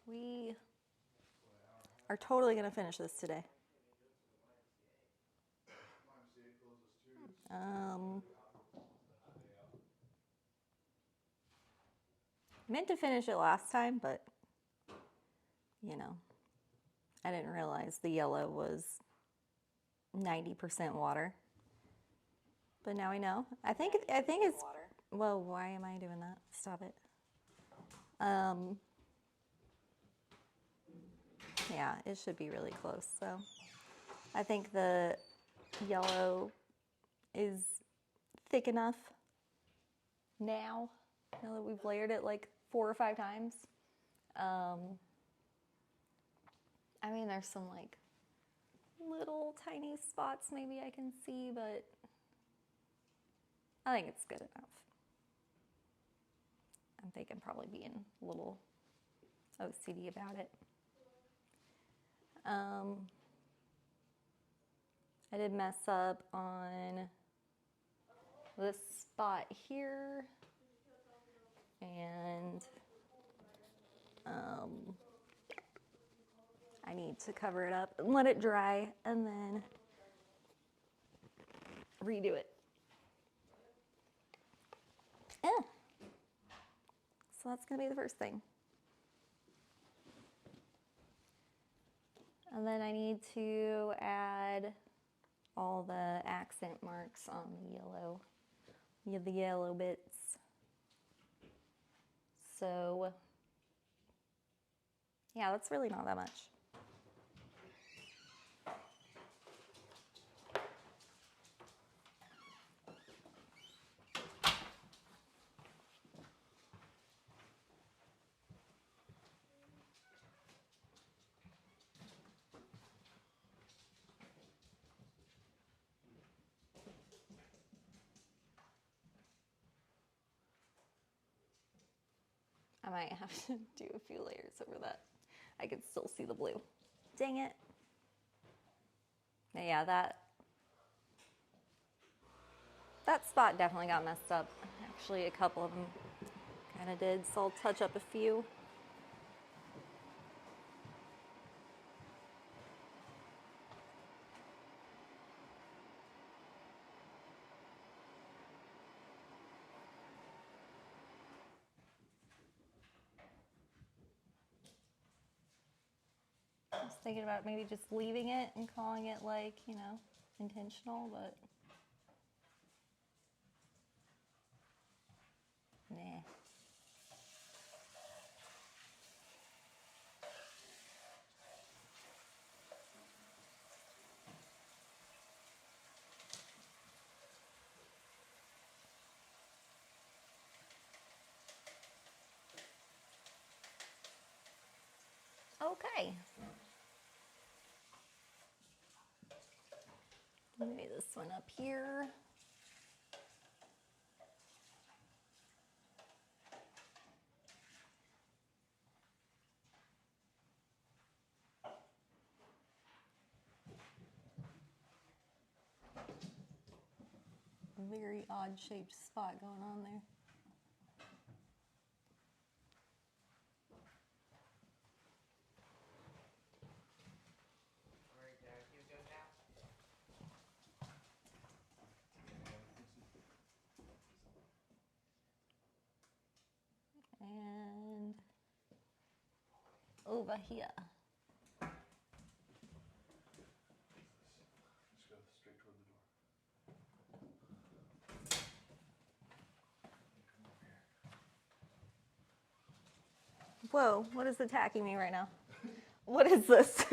We are totally going to finish this today. Meant to finish it last time, but, you know, I didn't realize the yellow was 90% water. But now I know. I think it's water. Well, why am I doing that? Stop it. Yeah, it should be really close. So I think the yellow is thick enough now that we've layered it like 4 or 5 times. I mean, there's some like little tiny spots maybe I can see, but I think it's good enough. I'm thinking probably being a little OCD about it. I did mess up on this spot here, and I need to cover it up and let it dry and then redo it. Yeah. So that's going to be the first thing. And then I need to add all the accent marks on the yellow bits. So, yeah, that's really not that much. I might have to do a few layers over that. I can still see the blue. Dang it. But yeah, that spot definitely got messed up. Actually, a couple of them kind of did, so I'll touch up a few. I was thinking about maybe just leaving it and calling it like, you know, intentional, but nah. Okay. Maybe this one up here. Very odd shaped spot going on there. And over here. Just go straight toward the door. Come over here. Whoa, what is attacking me right now? What is this?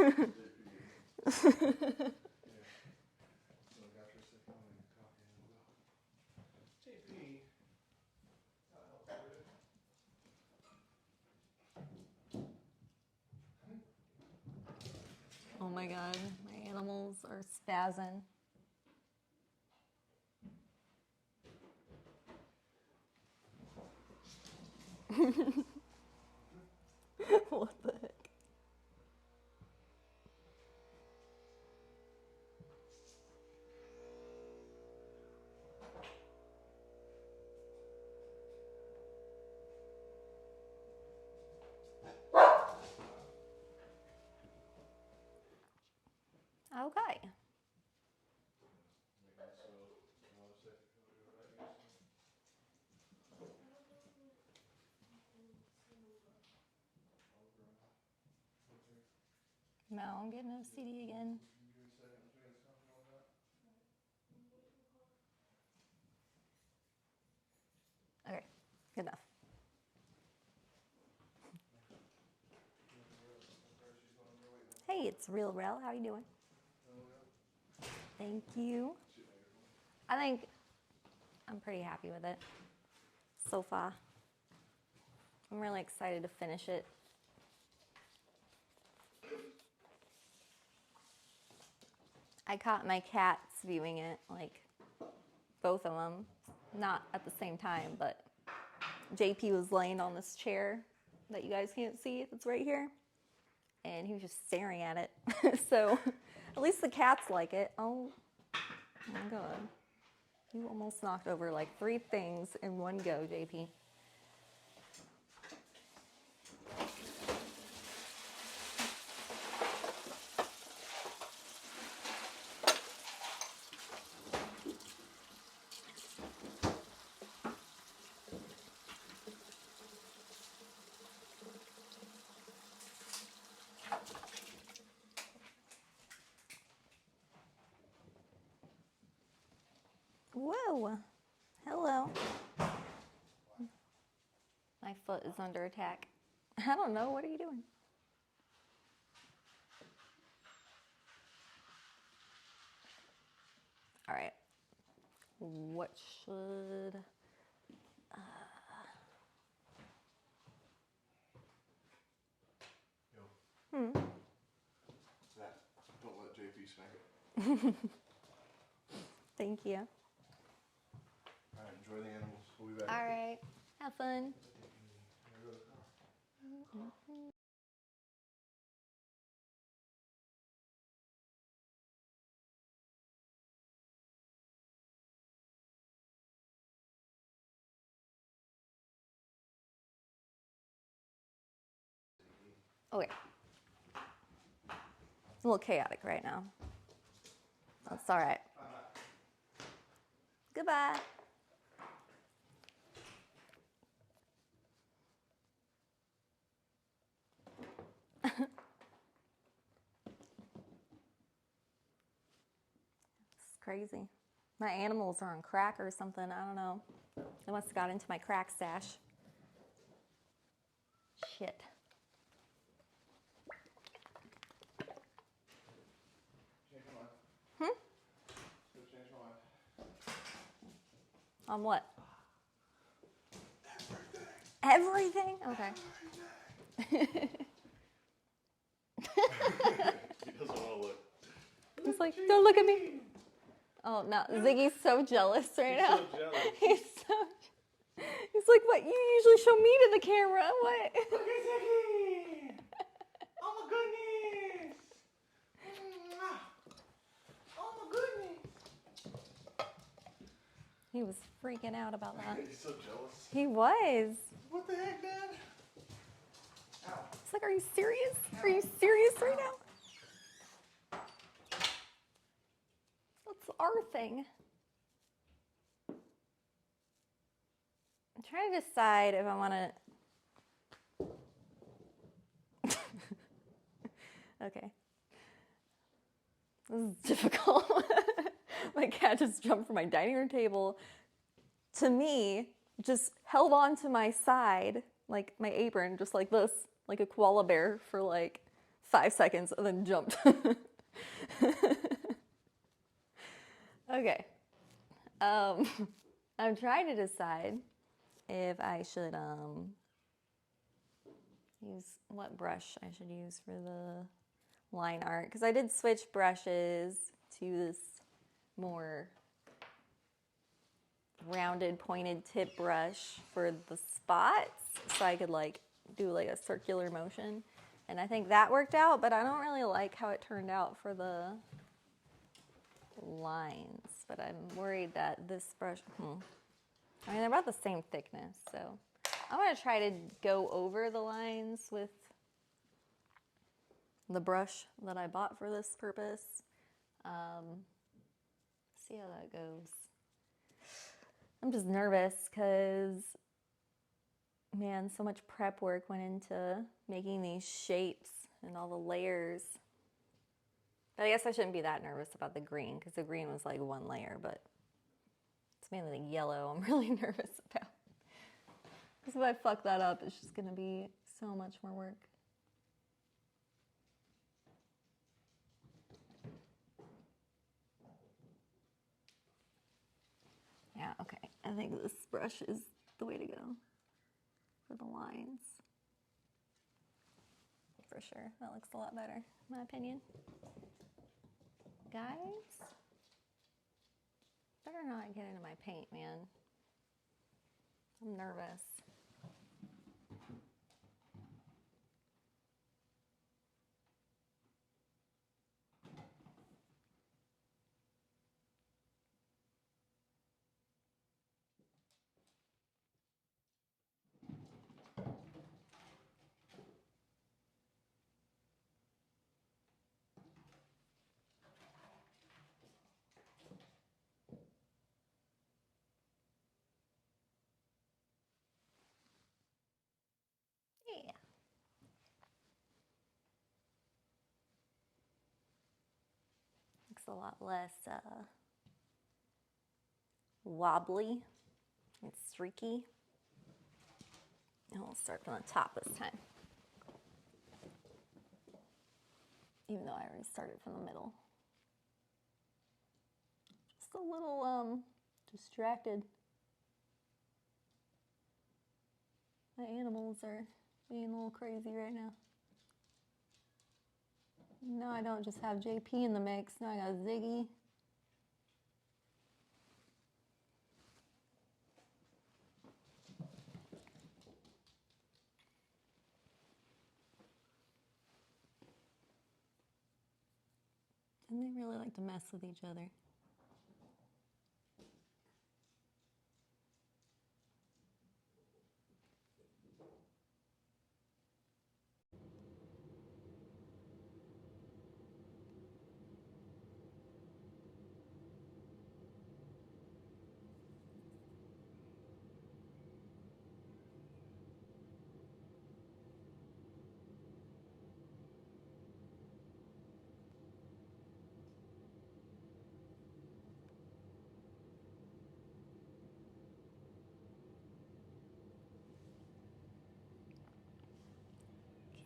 Oh my god, my animals are spazzing. What the heck? Mal, I'm getting a CD again. Okay, good enough. Hey, it's Real Rel. How you doing? Thank you. I think I'm pretty happy with it so far. I'm really excited to finish it. I caught my cats viewing it, like both of them, not at the same time, but JP was laying on this chair that you guys can't see. It's right here. And he was just staring at it. So at least the cats like it. Oh my God. You almost knocked over like 3 things in one go, JP. Whoa. Hello. My foot is under attack. I don't know. What are you doing? All right. What should... That. Don't let JP smack it. Thank you. Alright, enjoy the animals. We'll be back. All right. Have fun. Okay. It's a little chaotic right now. That's all right. Goodbye. It's crazy. My animals are on crack or something. I don't know. They must have got into my crack stash. Shit. Change my mind. Still change my mind. On what? Everything. Everything? Okay. Everything. He doesn't want to look. He's like, don't look at me. Oh, no. Ziggy's so jealous right now. So jealous. He's like, what? You usually show me to the camera. What? Look at Ziggy! Oh my goodness! Oh my goodness! He was freaking out about that. He's so jealous. He was. What the heck, Dad? Ow. It's like, are you serious? Are you serious right now? That's our thing. I'm trying to decide if I want to... Okay. This is difficult. My cat just jumped from my dining room table to me, just held on to my side, like my apron, just like this, like a koala bear for like 5 seconds, and then jumped. Okay. I'm trying to decide if I should use what brush I should use for the line art, because I did switch brushes to this more rounded pointed tip brush for the spots, so I could like do like a circular motion, and I think that worked out, but I don't really like how it turned out for the lines. But I'm worried that this brush, I mean, they're about the same thickness, so I'm gonna try to go over the lines with the brush that I bought for this purpose. See how that goes. I'm just nervous because, man, so much prep work went into making these shapes and all the layers. But I guess I shouldn't be that nervous about the green because the green was like one layer, but it's mainly the yellow I'm really nervous about. Because if I fuck that up, it's just gonna be so much more work. Yeah, okay. I think this brush is the way to go for the lines. For sure. That looks a lot better, in my opinion. Guys, better not get into my paint, man. I'm nervous. Yeah. Looks a lot less wobbly and streaky. And we'll start from the top this time. Even though I already started from the middle. Just a little distracted. My animals are being a little crazy right now. No, I don't just have JP in the mix. Now I got Ziggy. And they really like to mess with each other.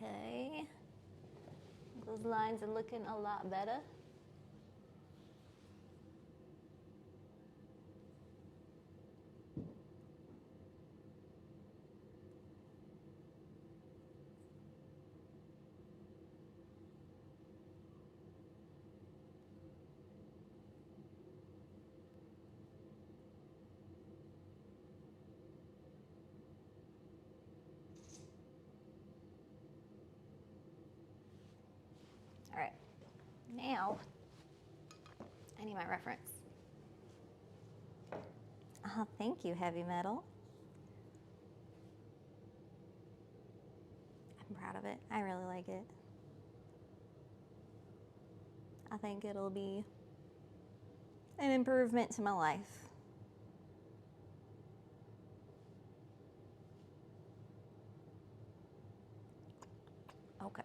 Okay. Those lines are looking a lot better. All right, now I need my reference. Oh, thank you, Heavy Metal. I'm proud of it. I really like it. I think it'll be an improvement to my life. Okay.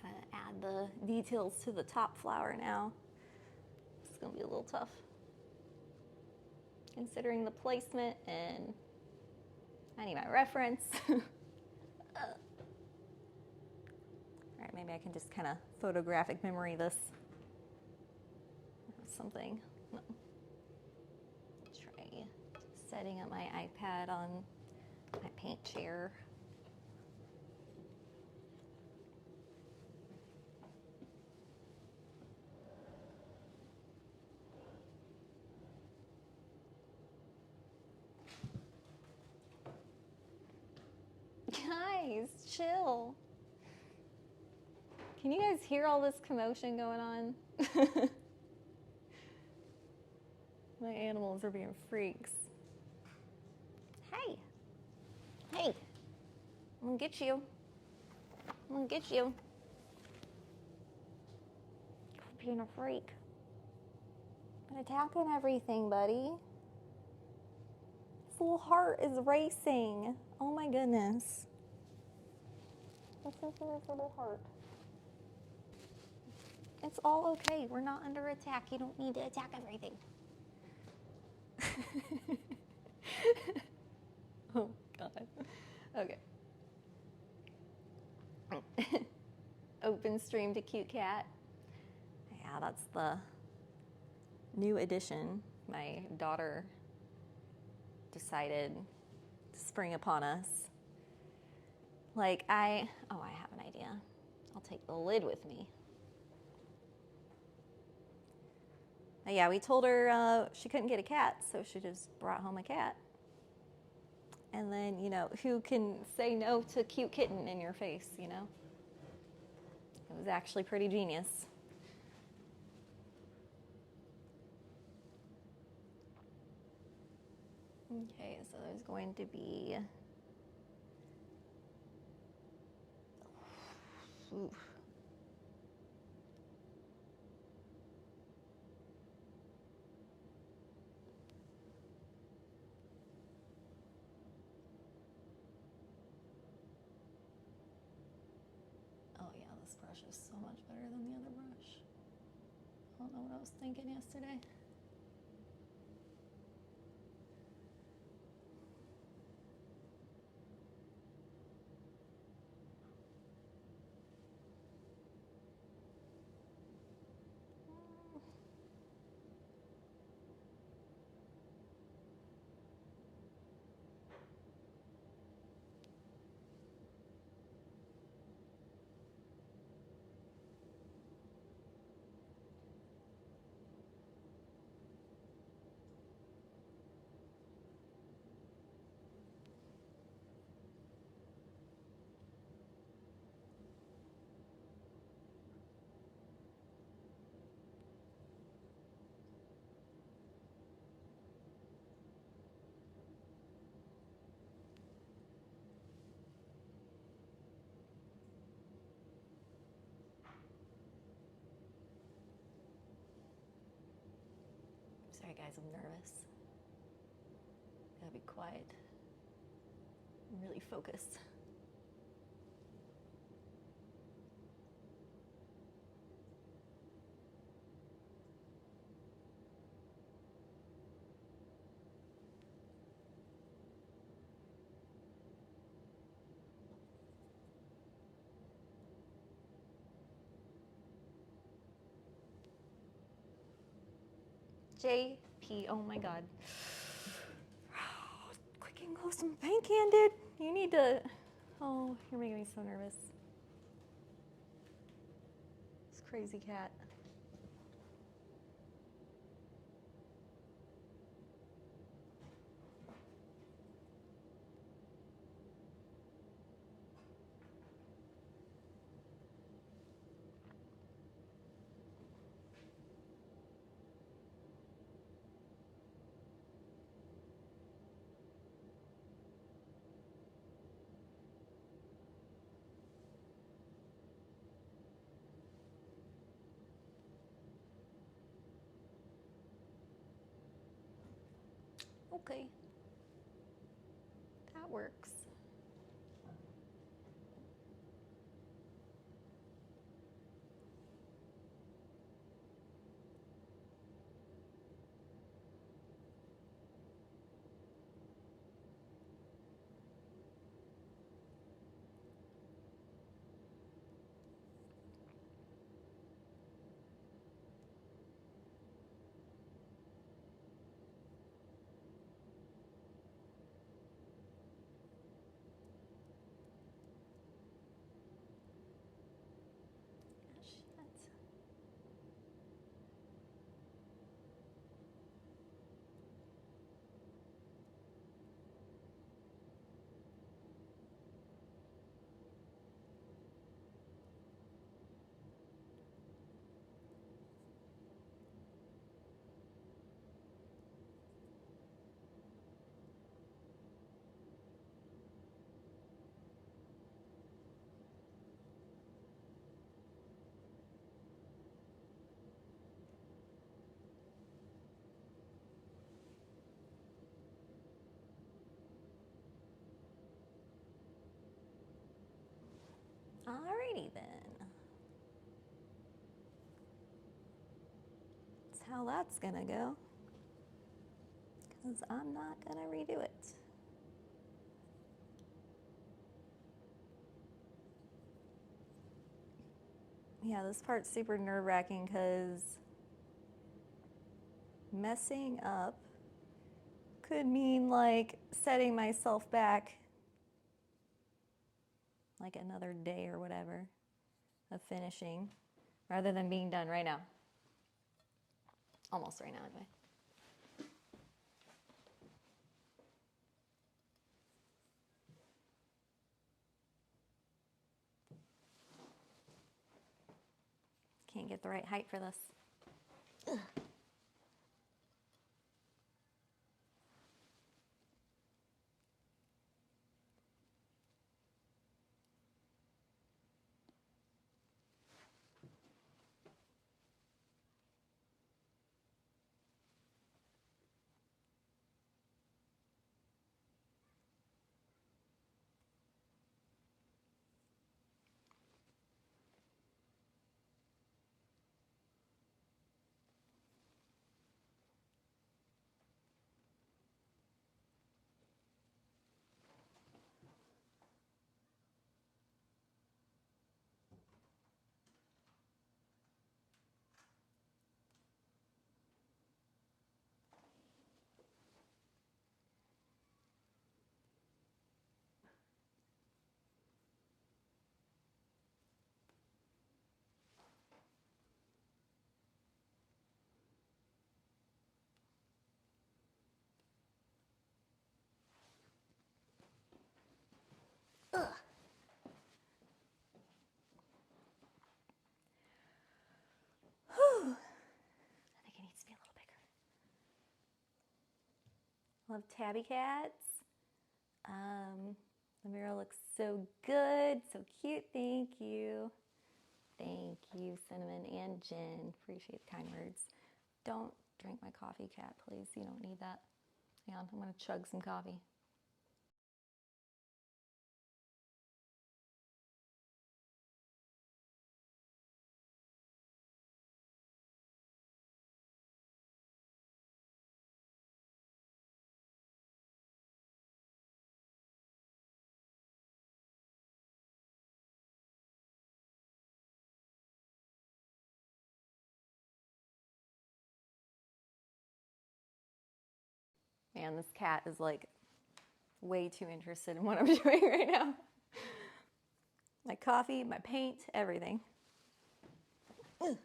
I gotta add the details to the top flower now. It's gonna be a little tough. Considering the placement, and I need my reference. All right, maybe I can just kind of photographic memory this. Something. No. Try setting up my iPad on my paint chair. Guys, chill. Can you guys hear all this commotion going on? My animals are being freaks. Hey. Hey. I'm gonna get you. I'm gonna get you. You're being a freak. But attacking everything, buddy. This little heart is racing. Oh my goodness. Listen to this little heart. It's all okay. We're not under attack. You don't need to attack everything. Oh, God. Okay. Open stream to Cute Cat. Yeah, that's the new addition. My daughter decided to spring upon us. Like, I have an idea. I'll take the lid with me. Yeah, we told her she couldn't get a cat, so she just brought home a cat. And then, you know, who can say no to cute kitten in your face, you know? It was actually pretty genius. Okay, so there's going to be... Oof. Oh yeah, this brush is so much better than the other brush. I don't know what I was thinking yesterday. Sorry guys, I'm nervous. Gotta be quiet. I'm really focused. JP, oh my God. Quick and go some paint can, dude. You need to, oh, you're making me so nervous. This crazy cat. Okay. That works. Alrighty then. how that's gonna go, because I'm not gonna redo it. Yeah, this part's super nerve-wracking because messing up could mean like setting myself back like another day or whatever of finishing rather than being done right now. Almost right now anyway. Can't get the right height for this. Ugh. Whew. I think it needs to be a little bigger. Love tabby cats. The mural looks so good, so cute. Thank you. Thank you, Cinnamon and Jen. Appreciate the kind words. Don't drink my coffee, cat, please. You don't need that. Hang on, I'm gonna chug some coffee. Man, this cat is like way too interested in what I'm doing right now. My coffee, my paint, everything. Ugh.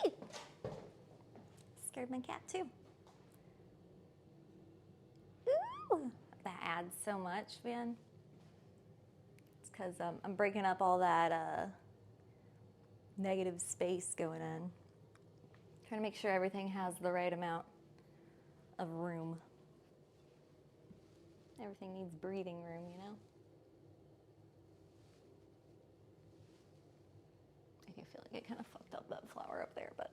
Ew. Scared my cat too. Ooh, that adds so much, man. It's because I'm breaking up all that negative space going in. Trying to make sure everything has the right amount of room. Everything needs breathing room, you know? I feel like I kind of fucked up that flower up there, but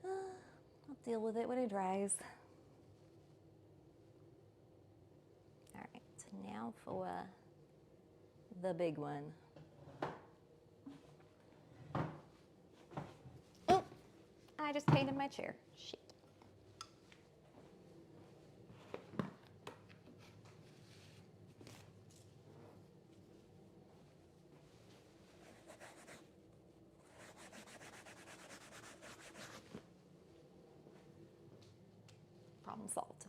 I'll deal with it when it dries. All right, so now for the big one. Oh, I just painted my chair. Shit. problem solved.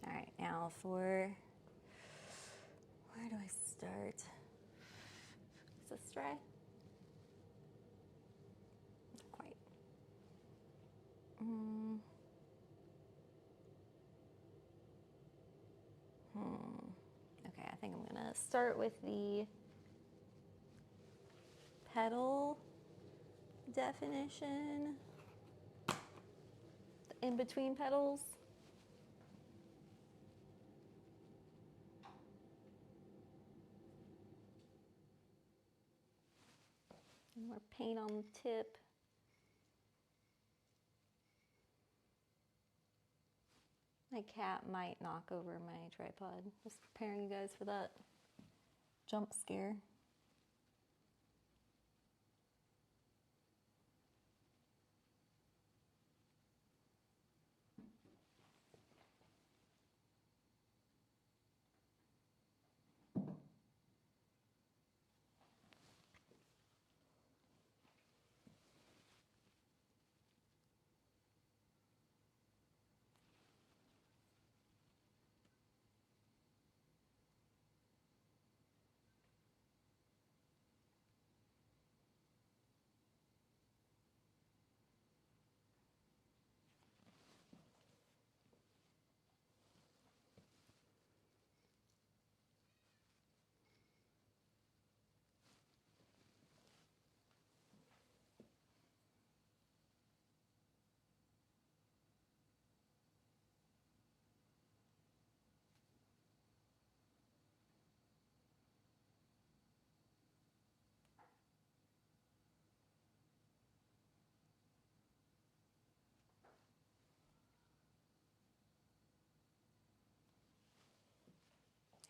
All right, now where do I start? Is this dry? Not quite. Okay, I think I'm gonna start with the petal definition, the in-between petals. And more paint on the tip. My cat might knock over my tripod. Just preparing you guys for that jump scare.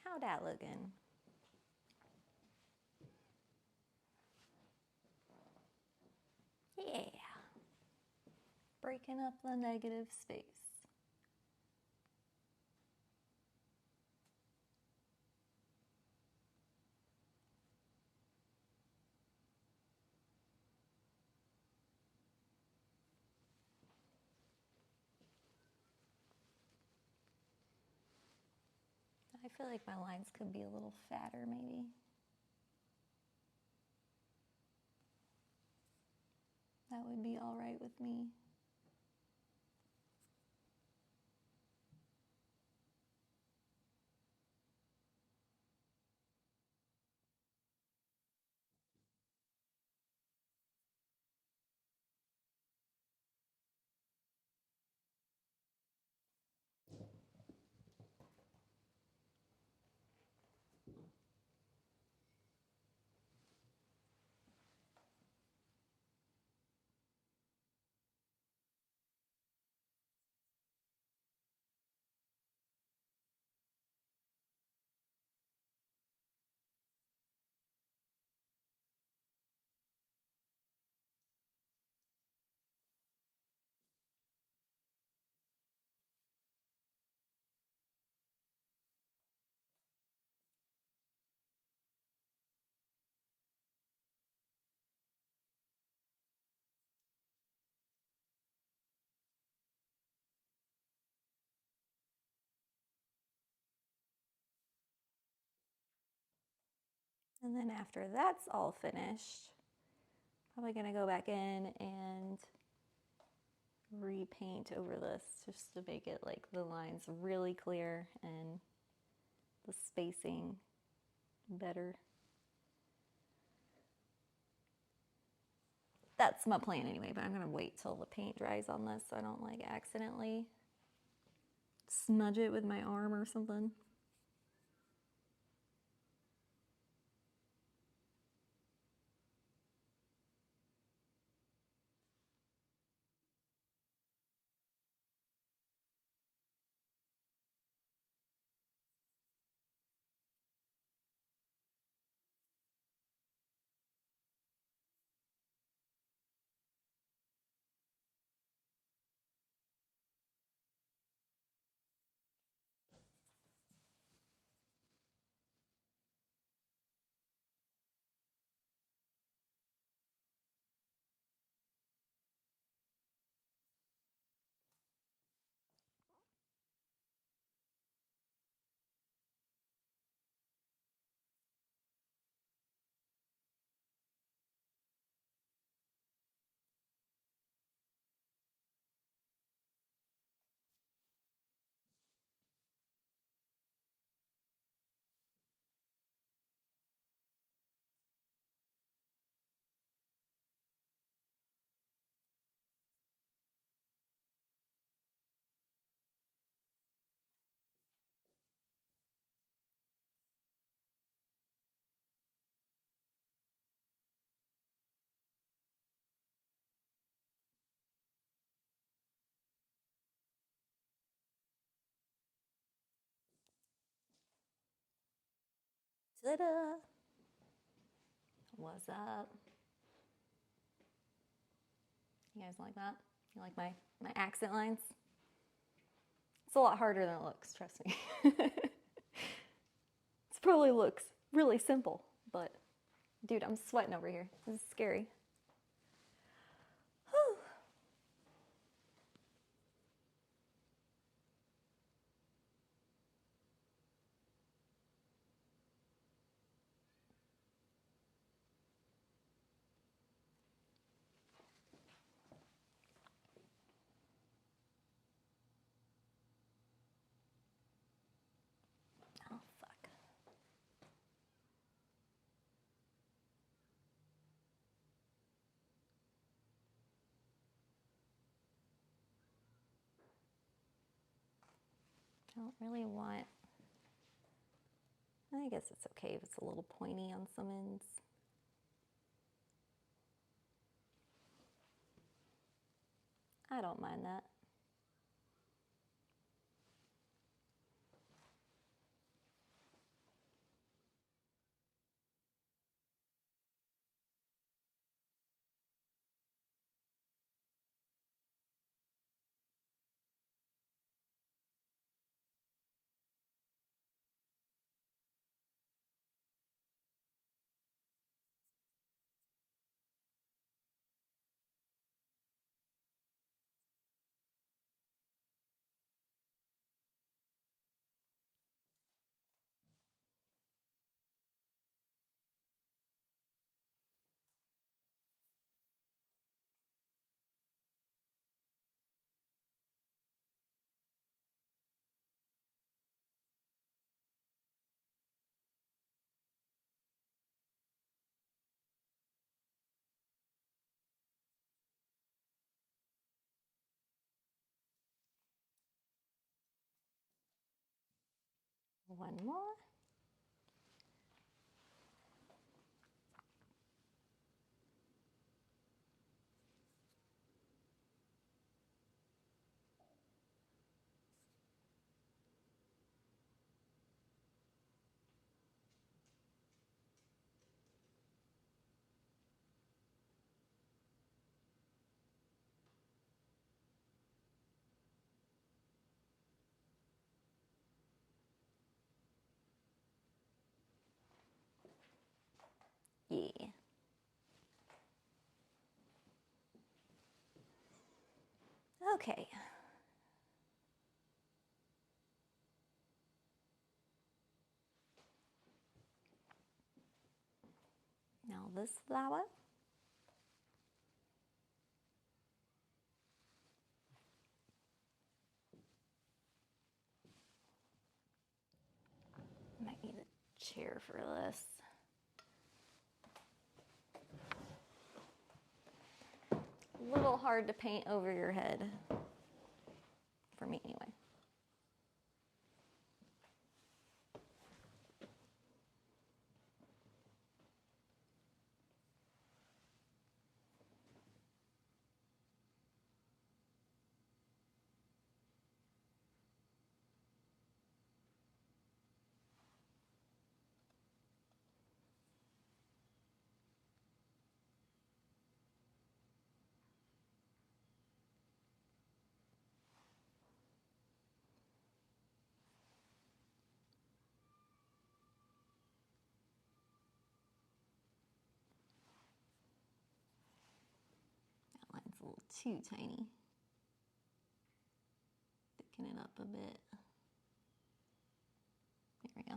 How that looking? Yeah. Breaking up the negative space. I feel like my lines could be a little fatter maybe. That would be all right with me. And then after that's all finished, probably gonna go back in and repaint over this just to make it like the lines really clear and the spacing better. That's my plan anyway, but I'm gonna wait till the paint dries on this so I don't like accidentally smudge it with my arm or something. Ta-da! What's up? You guys like that? You like my accent lines? It's a lot harder than it looks, trust me. It probably looks really simple, but dude, I'm sweating over here. This is scary. Whew. Oh, fuck. I don't really want... I guess it's okay if it's a little pointy on some ends. I don't mind that. One more. Yeah. Okay. Now this flower. Might need a chair for this. A little hard to paint over your head. For me, anyway. That line's a little too tiny. Thicken it up a bit. There we go.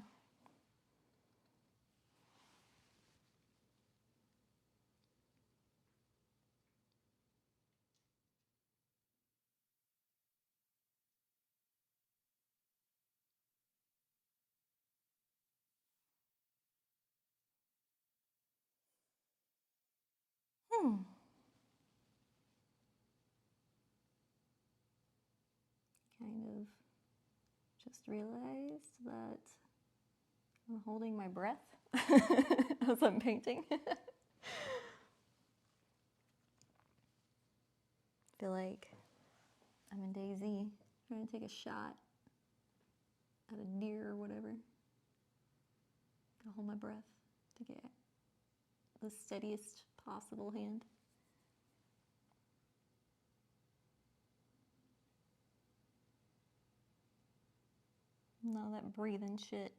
Kind of just realized that I'm holding my breath as I'm painting. Feel like I'm in DayZ trying to take a shot at a deer or whatever. Gotta hold my to get the steadiest possible hand. None of that breathing shit.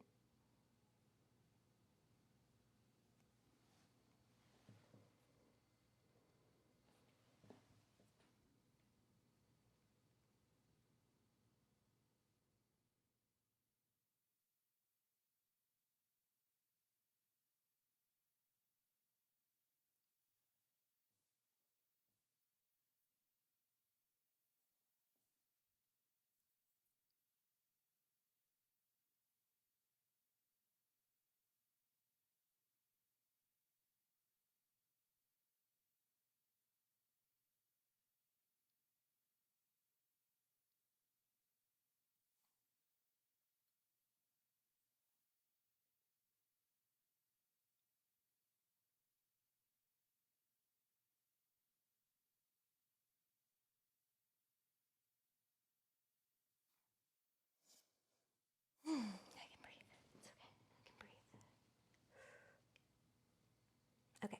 I can breathe. It's okay. I can breathe. Okay.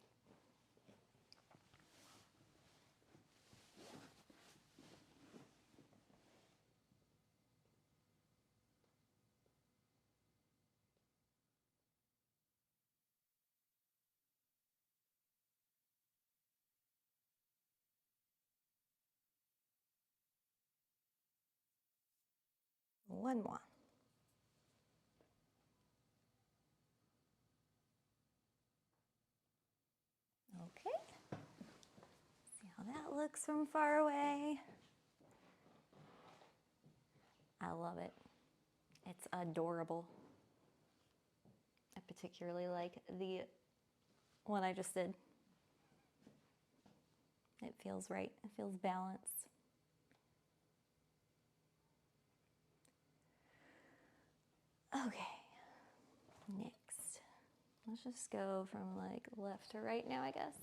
One more. Okay. See how that looks from far away. I love it. It's adorable. I particularly like the one I just did. It feels right. It feels balanced. Okay. Next. Let's just go from like left to right now, I guess.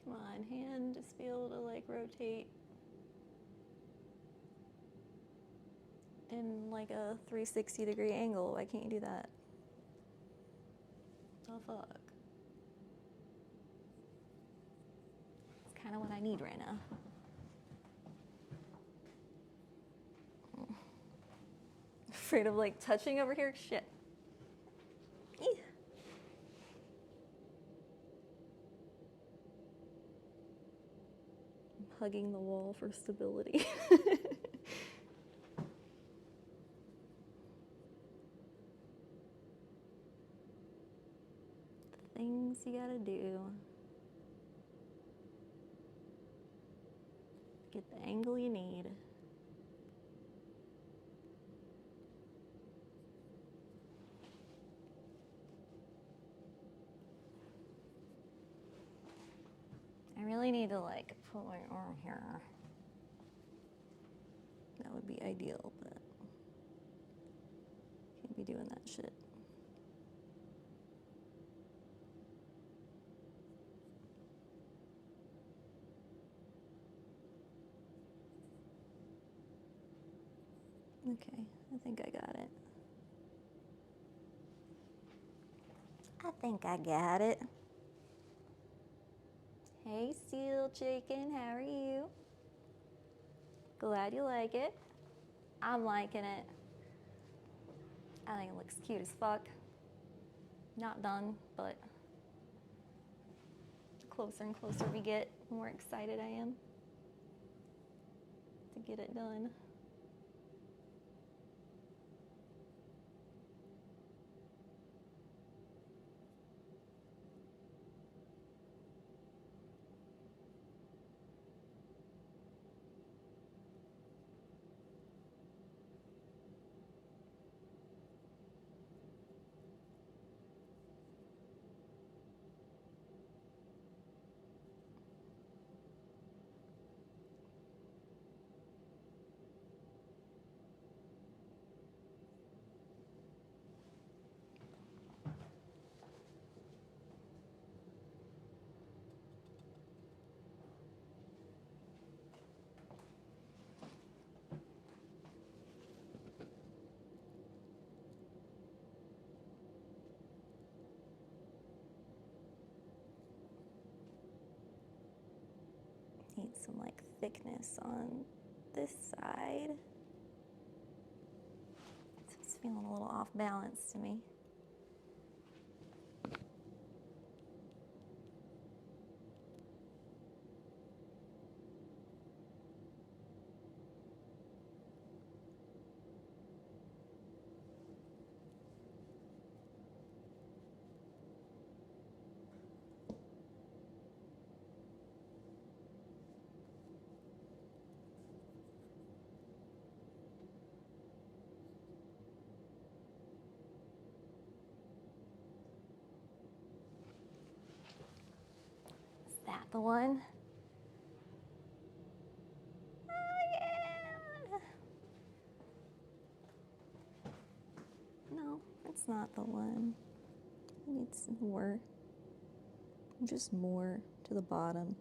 Come on, hand, just be able to like rotate in like a 360-degree angle. Why can't you do that? The fuck? It's kind of what I need right now. Afraid of like touching over here? Shit. Eeh. I'm hugging the wall for stability. Things you gotta do. Get the angle you need. I really need to like put my arm here. That would be ideal, but can't be doing that shit. Okay, I think I got it. I think I got it. Hey, Steel Chicken, how are you? Glad you like it. I'm liking it. I think it looks cute as fuck. Not done, but the closer and closer we get, the more excited I am to get it done. Need some like thickness on this side. It's feeling a little off balance to me. Is that the one? Oh, yeah. No, it's not the one. I need some more. Just more to the bottom.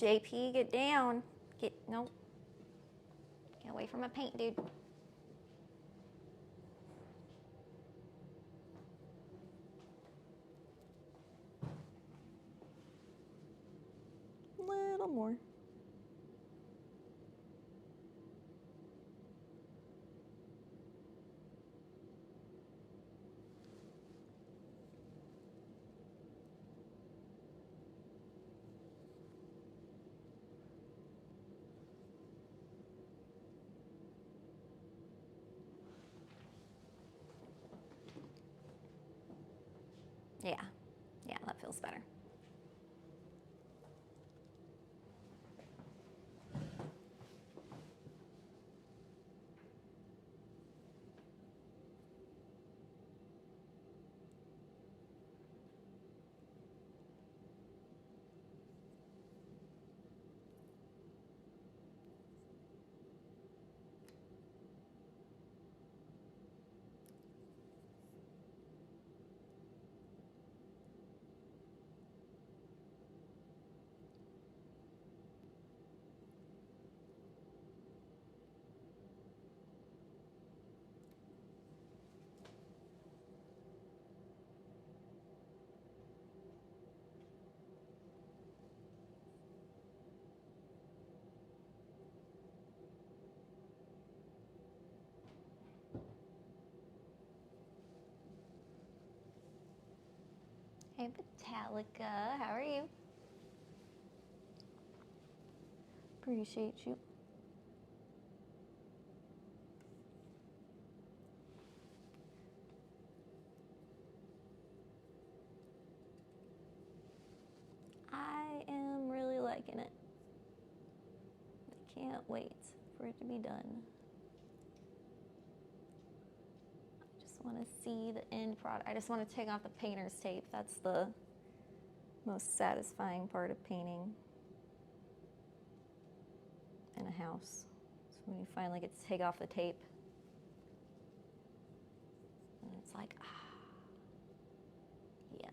JP, get down. Nope. Get away from my paint, dude. A little more. Yeah, that feels better. Hey, Metallica, how are you? Appreciate you. I am really liking it. I can't wait for it to be done. I just want to see the end product. I just want to take off the painter's tape. That's the most satisfying part of painting in a house. So when you finally get to take off the tape, and it's like, yes.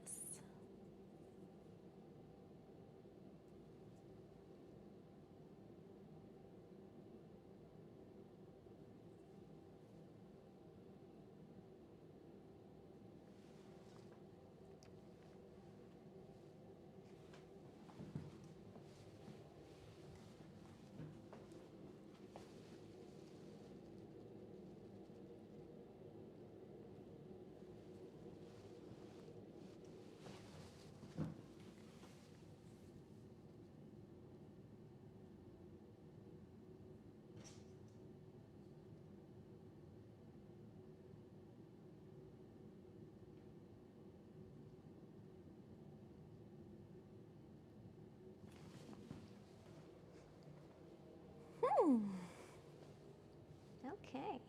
Okay.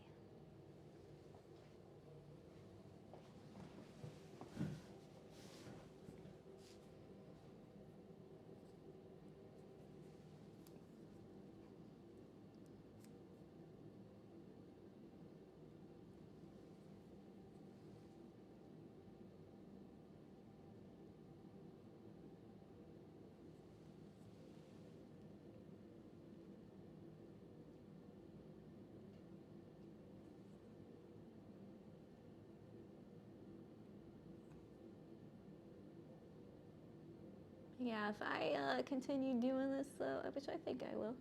Yeah, if I continue doing this, though, which I think I will,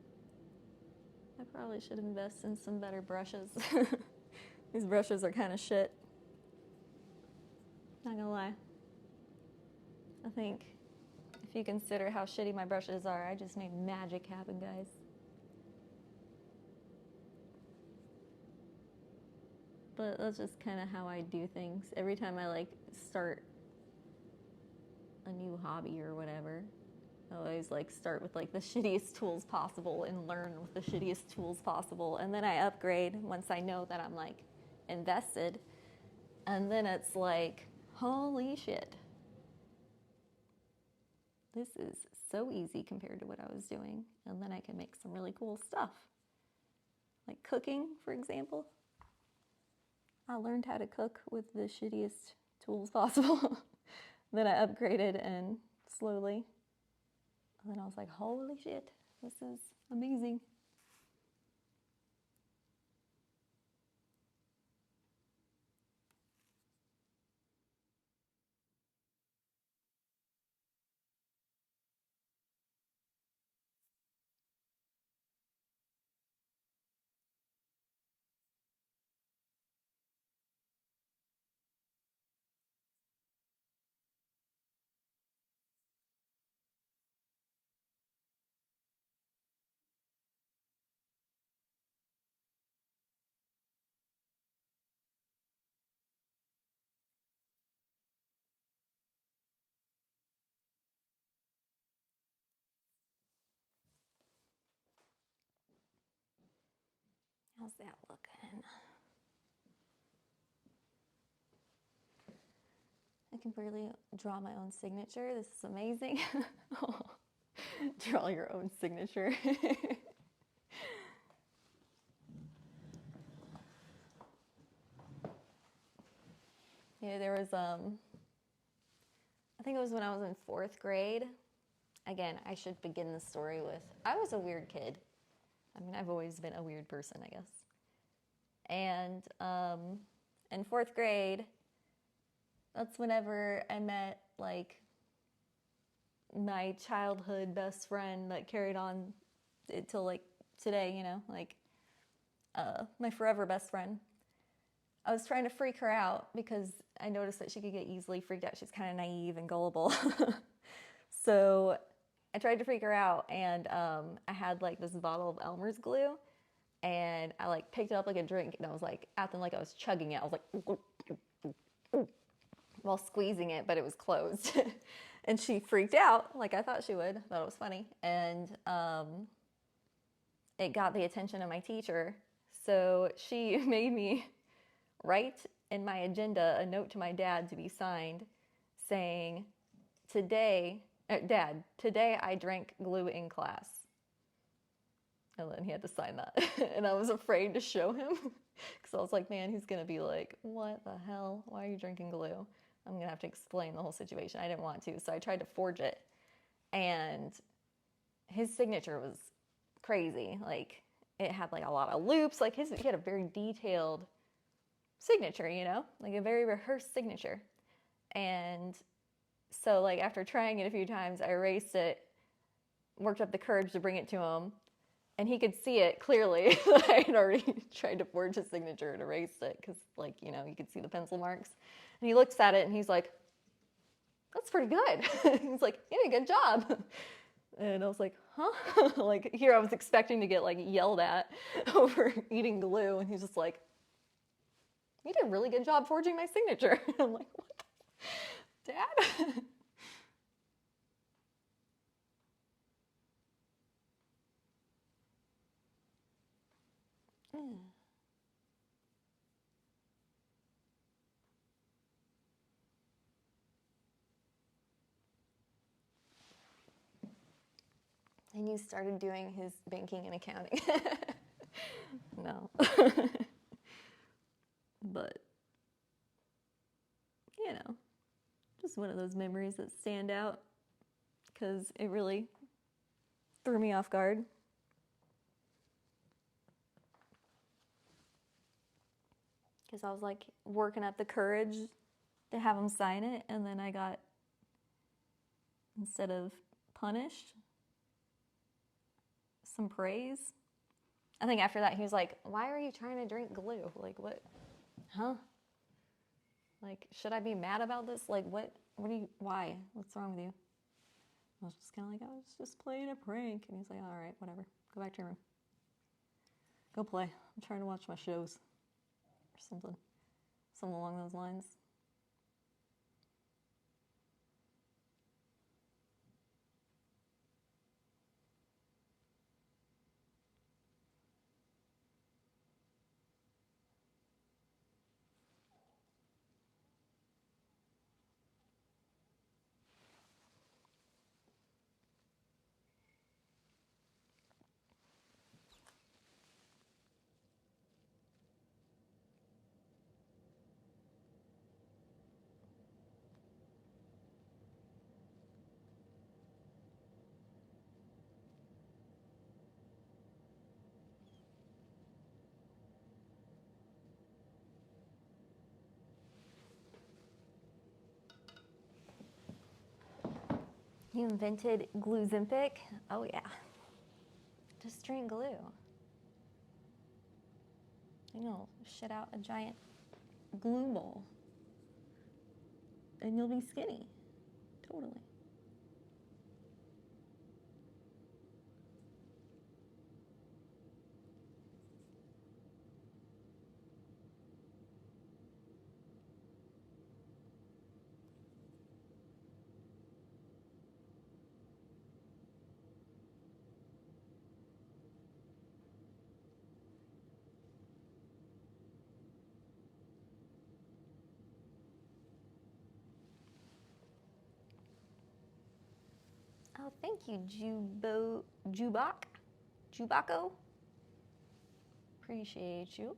I probably should invest in some better brushes. These brushes are kind of shit. Not gonna lie. I think if you consider how shitty my brushes are, I just made magic happen, guys. But that's just kind of how I do things. Every time I like start a new hobby or whatever, I always like start with like the shittiest tools possible and learn with the shittiest tools possible, and then I upgrade once I know that I'm like invested, and then it's like, holy shit, this is so easy compared to what I was doing, and then I can make some really cool stuff, like cooking, for example. I learned how to cook with the shittiest tools possible. Then I upgraded and slowly. And then I was like, holy shit, this is amazing. How's that looking? I can barely draw my own signature. This is amazing. Draw your own signature. Yeah, there was, I think it was when I was in 4th grade. Again, I should begin the story with, I was a weird kid. I mean, I've always been a weird person, I guess. And in 4th grade, that's whenever I met, like, my childhood best friend that carried on till, like, today, you know, like, my forever best friend. I was trying to freak her out because I noticed that she could get easily freaked out. She's kind of naive and gullible. So I tried to freak her out, and I had, like, this bottle of Elmer's glue, and I, like, picked it up like a drink, and I was, like, acting like I was chugging it. I was like, while squeezing it, but it was closed. And she freaked out, like I thought she would. Thought it was funny. And it got the attention of my teacher. So she made me write in my agenda a note to my dad to be signed saying, Dad, today I drank glue in class. And then he had to sign that. And I was afraid to show him because I was like, man, he's going to be like, what the hell? Why are you drinking glue? I'm going to have to explain the whole situation. I didn't want to, so I tried to forge it. And his signature was crazy. Like, it had like a lot of loops. Like, he had a very detailed signature, you know? Like a very rehearsed signature. And so, like, after trying it a few times, I erased it, worked up the courage to bring it to him. And he could see it clearly. I had already tried to forge his signature and erased it because, like, you know, you could see the pencil marks. And he looks at it and he's like, that's pretty good. He's like, you did a good job. And I was like, huh? Like, here I was expecting to get, like, yelled at over eating glue. And he's just like, you did a really good job forging my signature. I'm like, what? Dad? And you started doing his banking and accounting. No. But, you know, just one of those memories that stand out because it really threw me off guard. Because I was like working up the courage to have him sign it, and then I got, instead of punished, some praise. I think after that he was like, why are you trying to drink glue? Like, what? Huh? Like, should I be mad about this? Like, why? What's wrong with you? I was just kind of like, I was just playing a prank. And he's like, all right, whatever. Go back to your room. Go play. I'm trying to watch my shows. Or something. Something along those lines. You invented glue Zimpic? Oh yeah. Just drink glue. You know, shit out a giant glue ball. And you'll be skinny. Totally. Oh, thank you, Jubaco. Appreciate you.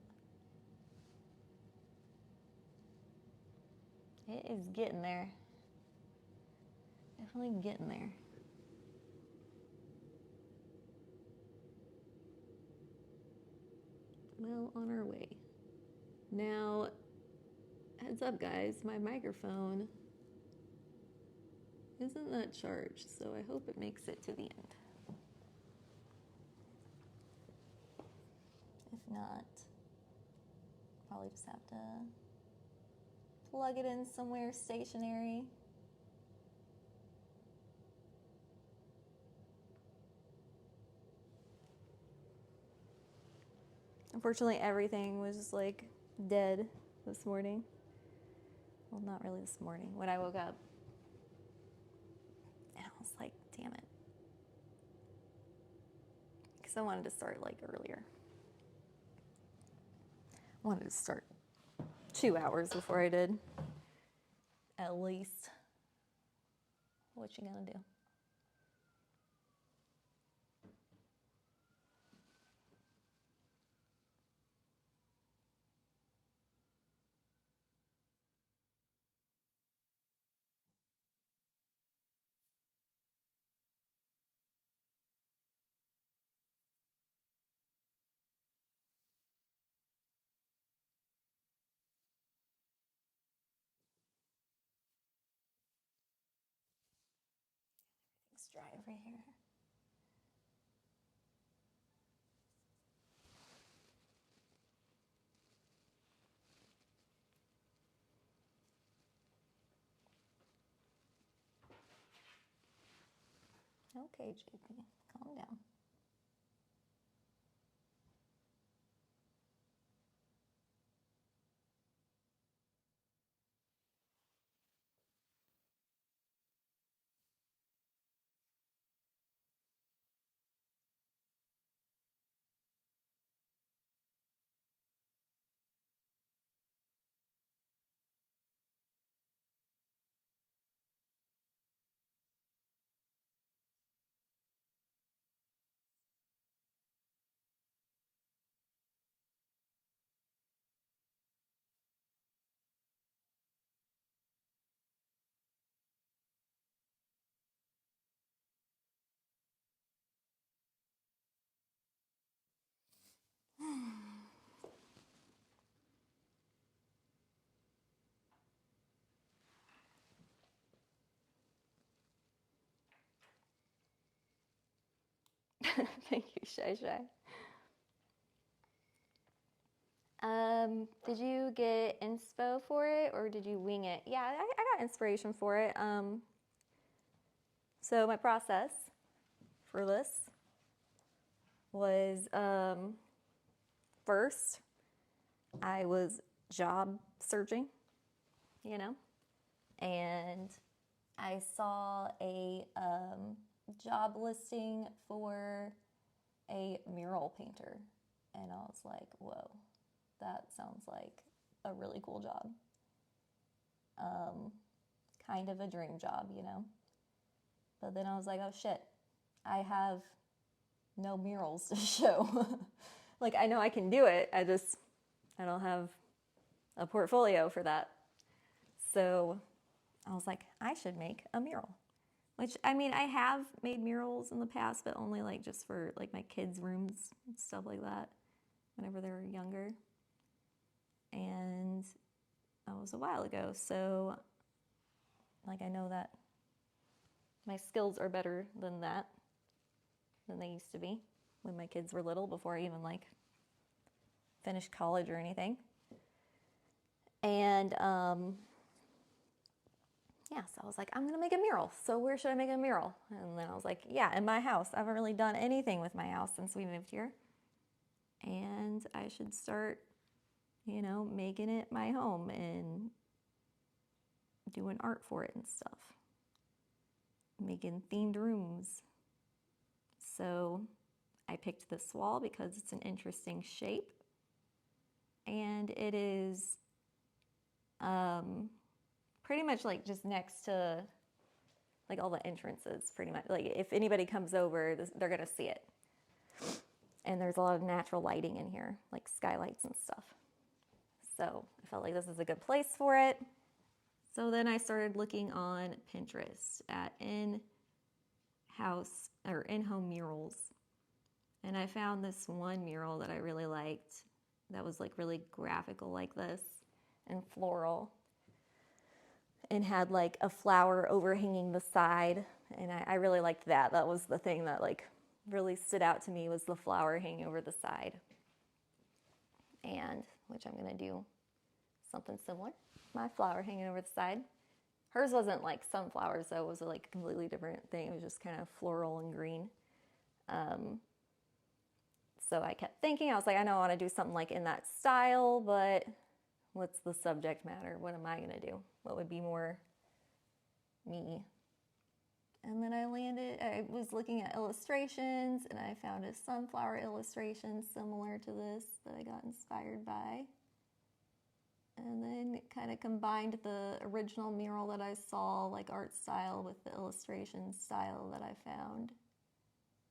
It is getting there. Definitely getting there. Well, on our way. Now, heads up, guys, my microphone isn't that charged, so I hope it makes it to the end. If not, probably just have to plug it in somewhere stationary. Unfortunately, everything was just like dead this morning. Well, not really this morning. When I woke up, and I was like, damn it. Because I wanted to start like earlier. I wanted to start 2 hours before I did. At least. What you gonna do? It's dry over here. Okay, JP, calm down. Thank you, Shy Shy. Did you get inspo for it or did you wing it? Yeah, I got inspiration for it. So my process for this was first I was job searching, you know, and I saw a job listing for a mural painter, and I was like, whoa, that sounds like a really cool job. Kind of a dream job, you know. But then I was like, oh shit, I have no murals to show. Like, I know I can do it, I don't have a portfolio for that. So I was like, I should make a mural. Which, I mean, I have made murals in the past, but only like just for like my kids' rooms and stuff like that whenever they were younger. And that was a while ago. So like, I know that my skills are better than that, than they used to be when my kids were little, before I even like finished college or anything. And yeah, so I was like, I'm gonna make a mural. So where should I make a mural? And then I was like, yeah, in my house. I haven't really done anything with my house since we moved here. And I should start, you know, making it my home and doing art for it and stuff. Making themed rooms. So I picked this wall because it's an interesting shape. And it is pretty much like just next to like all the entrances, pretty much. Like if anybody comes over, they're gonna see it. And there's a lot of natural lighting in here, like skylights and stuff. So I felt like this is a good place for it. So then I started looking on Pinterest at in-house or in-home murals. And I found this one mural that I really liked that was like really graphical like this and floral. And had like a flower overhanging the side. And I really liked that. That was the thing that like really stood out to me, was the flower hanging over the side. And which I'm gonna do something similar. My flower hanging over the side. Hers wasn't like sunflowers, though. It was like a completely different thing. It was just kind of floral and green. So I kept thinking, I was like, I know I want to do something like in that style, but what's the subject matter? What am I going to do? What would be more me? And then I was looking at illustrations, and I found a sunflower illustration similar to this that I got inspired by. And then kind of combined the original mural that I saw, like art style, with the illustration style that I found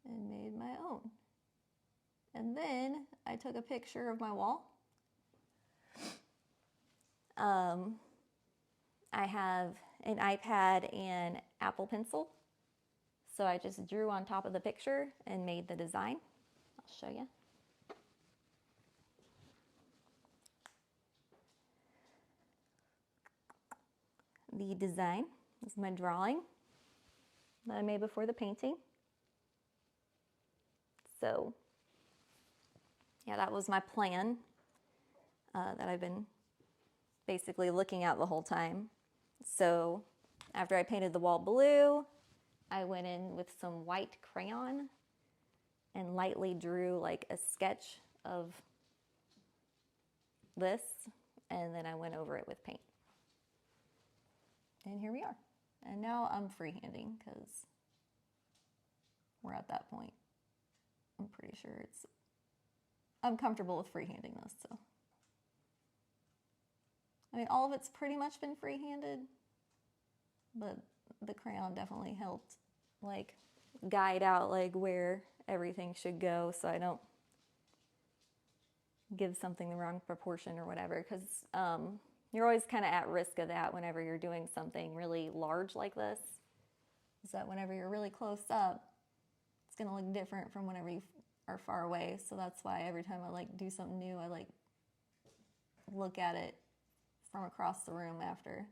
and made my own. And then I took a picture of my wall. I have an iPad and Apple Pencil. So I just drew on top of the picture and made the design. I'll show you. The design is my drawing that I made before the painting. So yeah, that was my plan that I've been basically looking at the whole time. So after I painted the wall blue, I went in with some white crayon and lightly drew like a sketch of this, and then I went over it with paint. And here we are. And now I'm freehanding because we're at that point. I'm pretty sure I'm comfortable with freehanding this, so. I mean, all of it's pretty much been freehanded, but the crayon definitely helped like guide out like where everything should go so I don't give something the wrong proportion or whatever, because you're always kind of at risk of that whenever you're doing something really large like this, is that whenever you're really close up, it's going to look different from whenever you are far away. So that's why every time I like do something new, I like look at it from across the room after.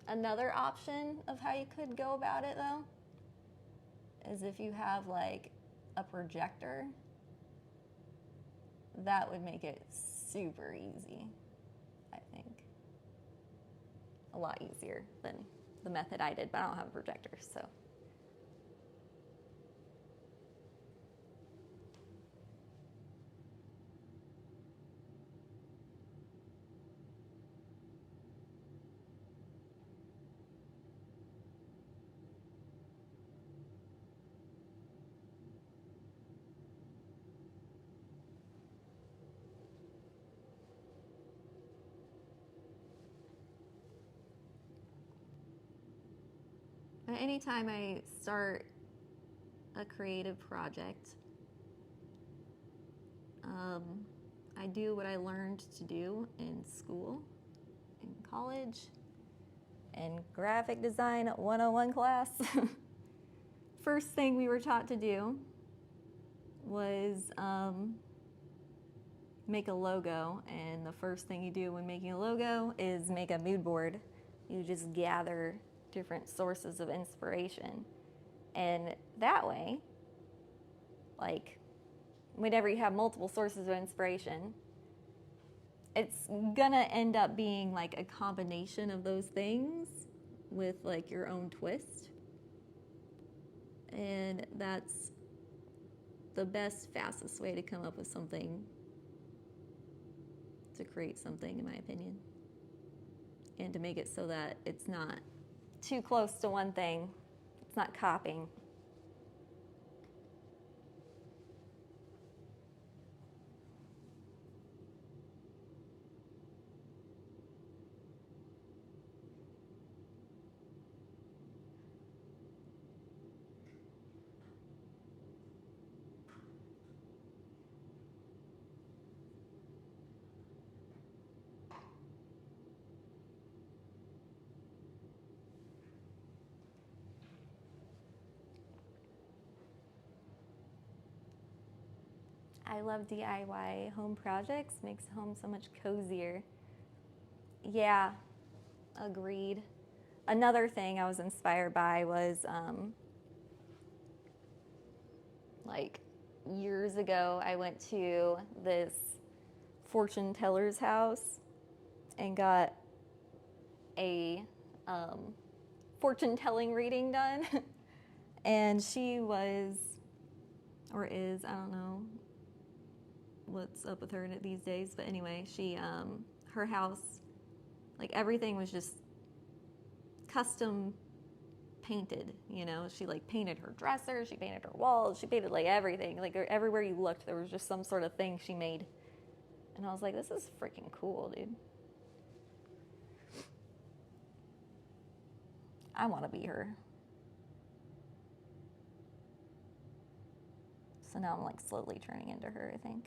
Another option of how you could go about it though is if you have like a projector, that would make it super easy, I think. A lot easier than the method I did, but I don't have a projector, so. Anytime I start a creative project, I do what I learned to do in school, in college, in graphic design 101 class. First thing we were taught to do was make a logo, and the first thing you do when making a logo is make a mood board. You just gather different sources of inspiration, and that way, like whenever you have multiple sources of inspiration, it's gonna end up being like a combination of those things with like your own twist, and that's the best, fastest way to come up with something, to create something, in my opinion, and to make it so that it's not too close to one thing. It's not copying. I love DIY home projects. Makes home so much cozier. Yeah, agreed. Another thing I was inspired by was like years ago, I went to this fortune teller's house and got a fortune telling reading done. And she was, or is, I don't know what's up with her these days, but anyway, she her house, like everything was just custom painted, you know. She like painted her dresser, she painted her walls, she painted like everything. Like everywhere you looked, there was just some sort of thing she made. And I was like, this is freaking cool, dude. I want to be her. So now I'm like slowly turning into her, I think.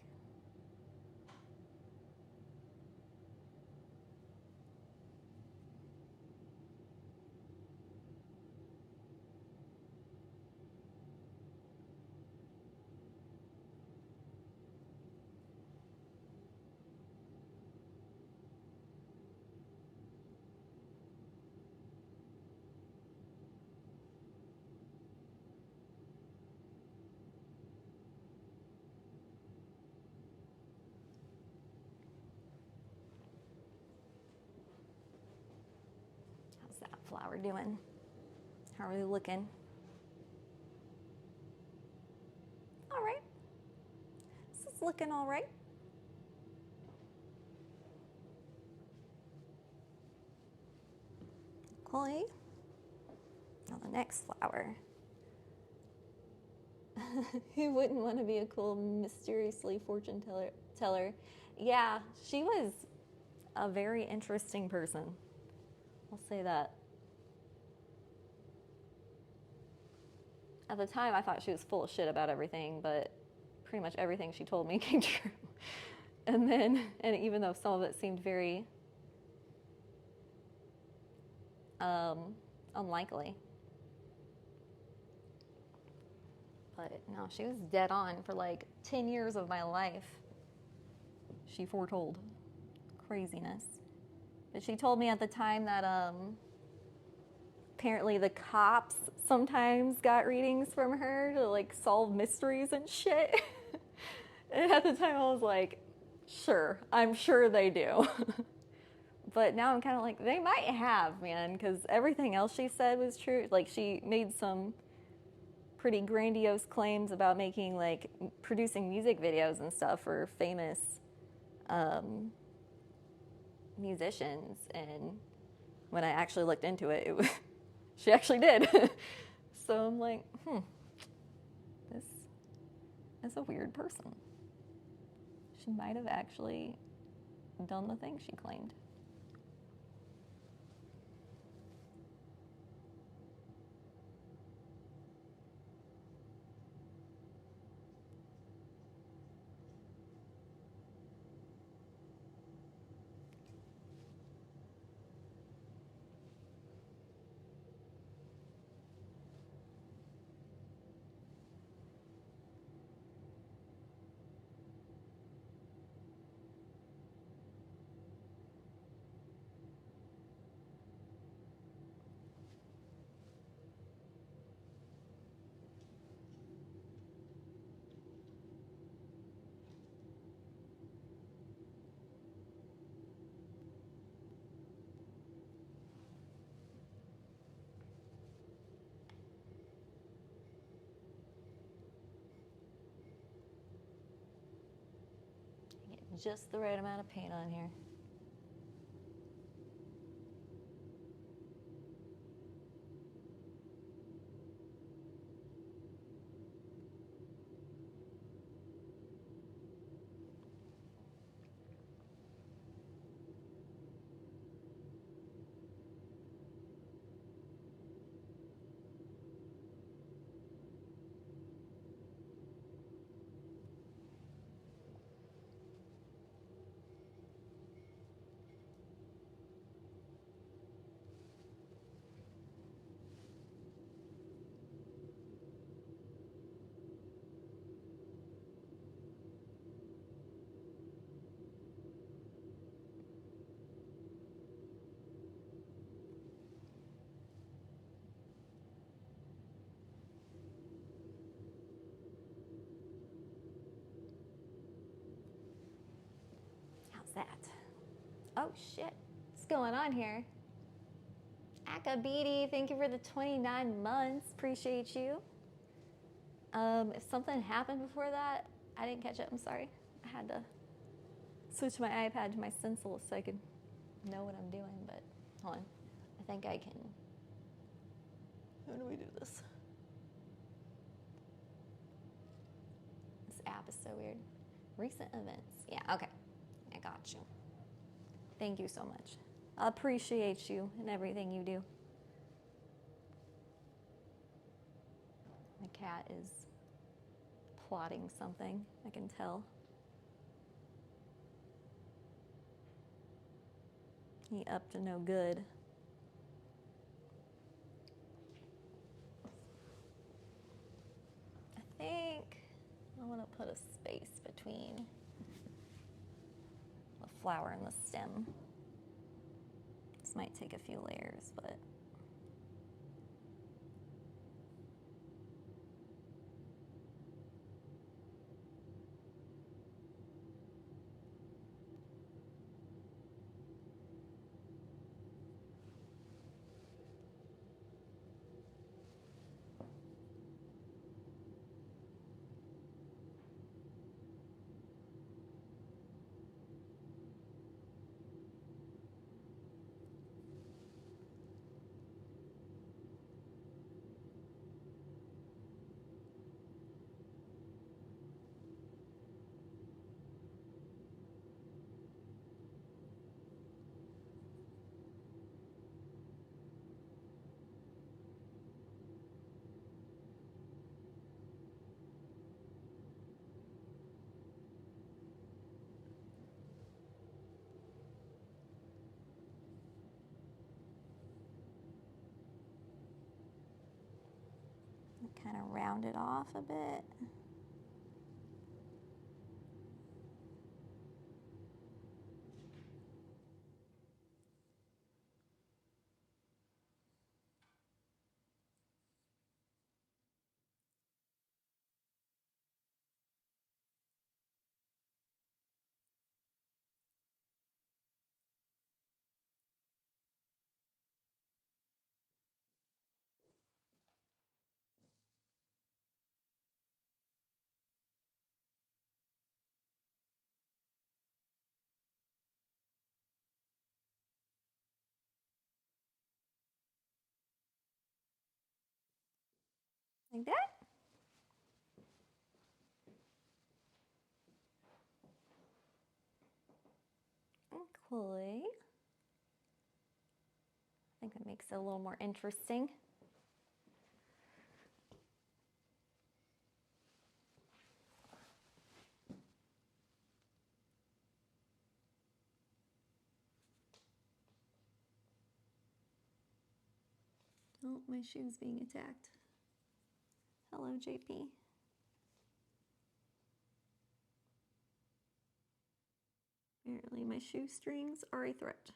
How's that flower doing? How are we looking? All right. This is looking all right. Okay. Now the next flower. Who wouldn't want to be a cool, mysteriously fortune teller? Yeah, she was a very interesting person. I'll say that. At the time, I thought she was full of shit about everything, but pretty much everything she told me came true. And even though some of it seemed very unlikely. But no, she was dead on for like 10 years of my life. She foretold craziness. But she told me at the time that apparently the cops sometimes got readings from her to like solve mysteries and shit. And at the time I was like, sure, I'm sure they do. But now I'm kind of like, they might have, man, because everything else she said was true. Like she made some pretty grandiose claims about making like producing music videos and stuff for famous musicians, and when I actually looked into it, she actually did. So I'm like, this is a weird person. She might have actually done the thing she claimed. Get just the right amount of paint on here. That? Oh shit, what's going on here? Akabidi, thank you for the 29 months. Appreciate you. If something happened before that, I didn't catch it. I'm sorry. I had to switch my iPad to my Senseless so I could know what I'm doing, but hold on. I think I can How do we do this? This app is so weird. Recent events. Yeah, okay. I got you. Thank you so much. I appreciate you and everything you do. My cat is plotting something, I can tell. He up to no good. I think I want to put a space between the flower and the stem. This might take a few layers, but kind of round it off a bit. Like that. Okay. I think that makes it a little more interesting. Oh, my shoe's being attacked. Hello, JP. Apparently my shoestrings are a threat.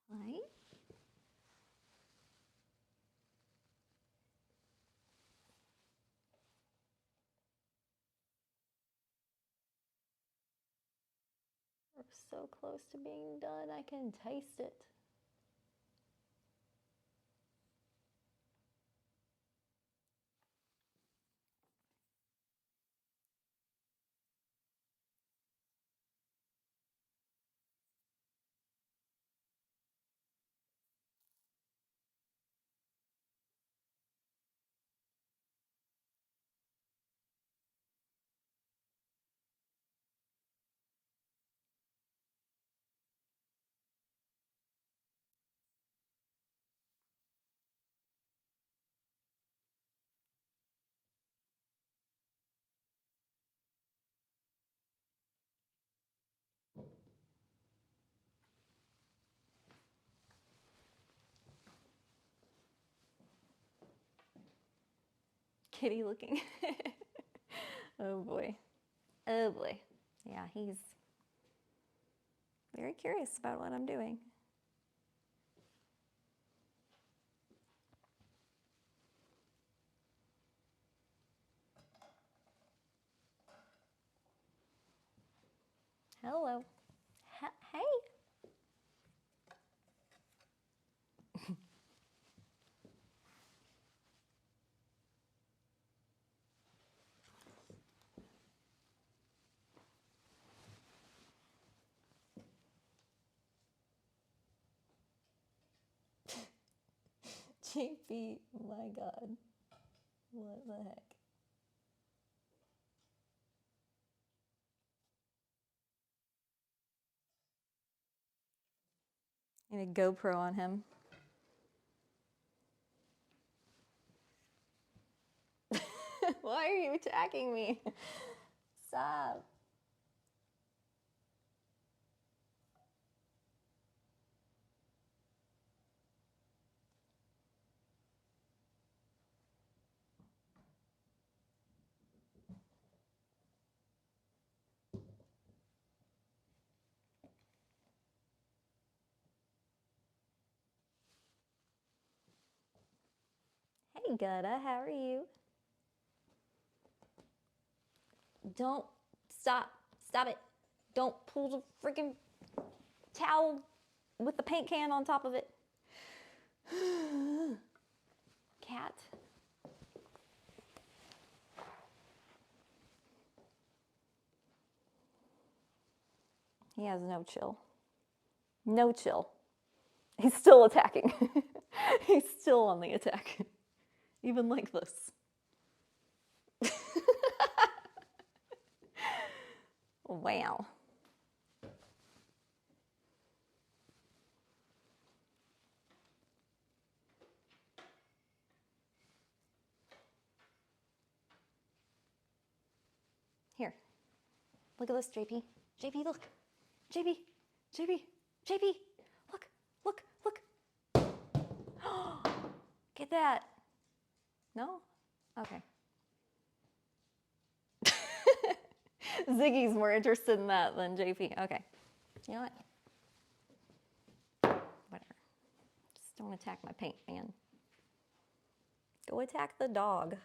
Right? We're so close to being done. I can taste it. kitty looking. Oh boy. Oh boy. Yeah, he's very curious about what I'm doing. Hello. Hey. JP, my God. What the heck? And a GoPro on him. Why are you attacking me? Stop. Hey, Gutta, how are you? Don't. Stop. Stop it. Don't pull the freaking towel with the paint can on top of it. Cat. He has no chill. No chill. He's still attacking. He's still on the attack. Even like this. Wow. Here. Look at this, JP. JP, look. JP. JP. JP. Look. Look. Look. Get that. No? Okay. Ziggy's more interested in that than JP. Okay. You know what? Whatever. Just don't attack my paint, man. Go attack the dog.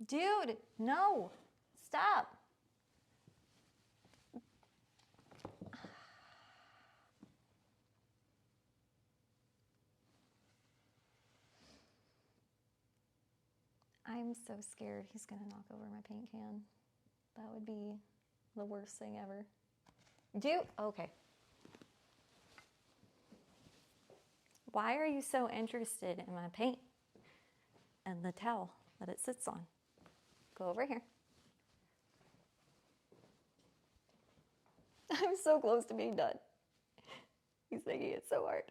Dude, no. Stop. I'm so scared he's gonna knock over my paint can. That would be the worst thing ever. Dude, okay. Why are you so interested in my paint and the towel that it sits on? Go over here. I'm so close to being done. He's making it so hard.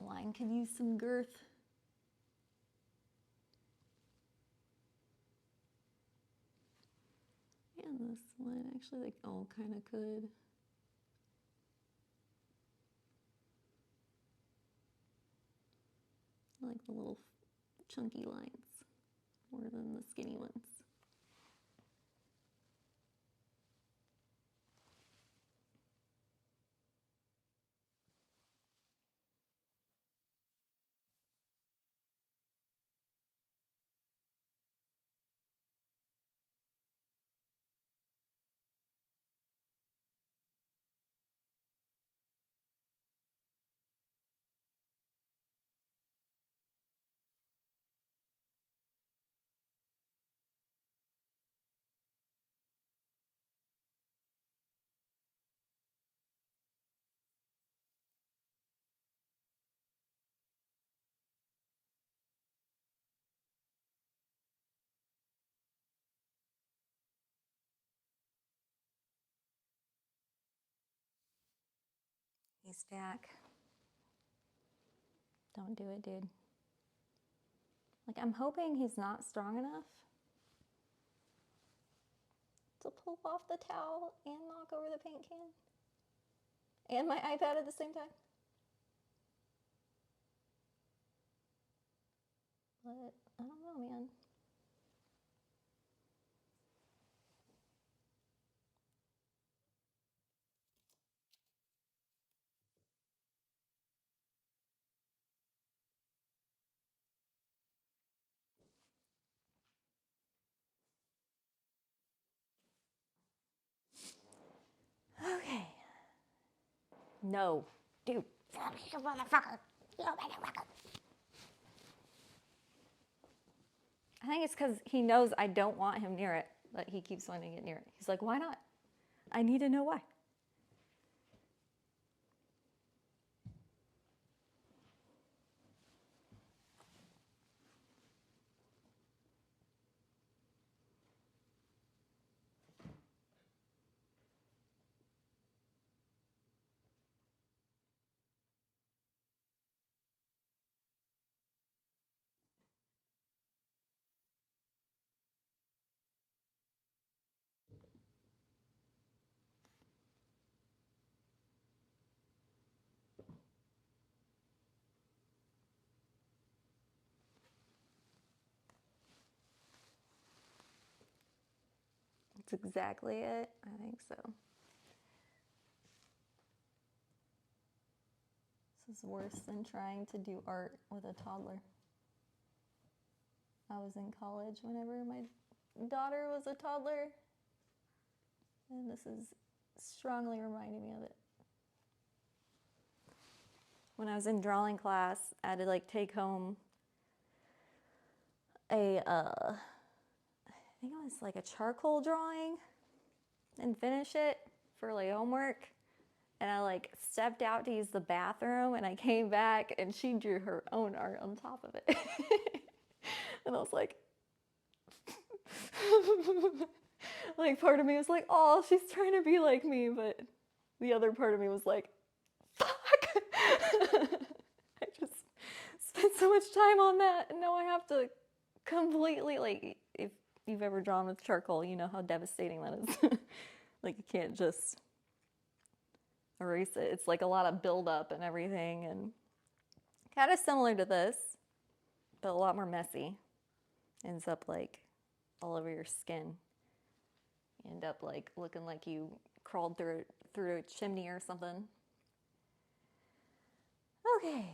line could use some girth. And this one actually, like, all kind of could. I like the little chunky lines more than the skinny ones. Hey, Stack. Don't do it, dude. Like, I'm hoping he's not strong enough to pull off the towel and knock over the paint can and my iPad at the same time. But I don't know, man. Okay. No. Dude. You motherfucker. You motherfucker. I think it's because he knows I don't want him near it, but he keeps wanting to get near it. He's like, why not? I need to know why. That's exactly it. I think so. This is worse than trying to do art with a toddler. I was in college whenever my daughter was a toddler, and this is strongly reminding me of it. When I was in drawing class, I had to like take home I think it was like a charcoal drawing and finish it for like homework. And I like stepped out to use the bathroom and I came back and she drew her own art on top of it. And I was like, like part of me was like, oh, she's trying to be like me. But the other part of me was like, fuck. I just spent so much time on that and now I have to completely, like, if you've ever drawn with charcoal, you know how devastating that is. Like, you can't just erase it. It's like a lot of buildup and everything, and kind of similar to this, but a lot more messy. Ends up like all over your skin. You end up like looking like you crawled through a chimney or something. Okay.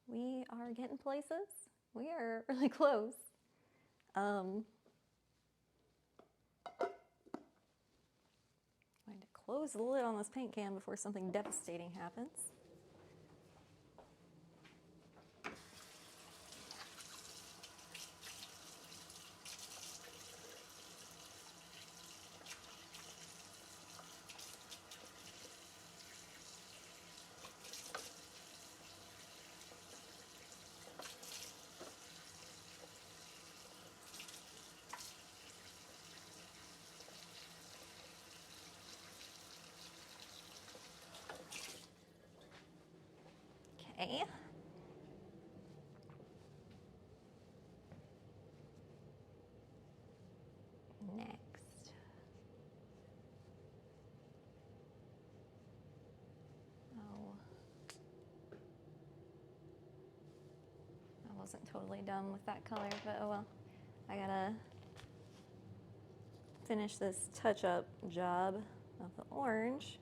We are getting places. We are really close. I'm going to close the lid on this paint can before something devastating happens. Okay. Next. Oh. I wasn't totally done with that color, but oh well. I gotta finish this touch-up job of the orange.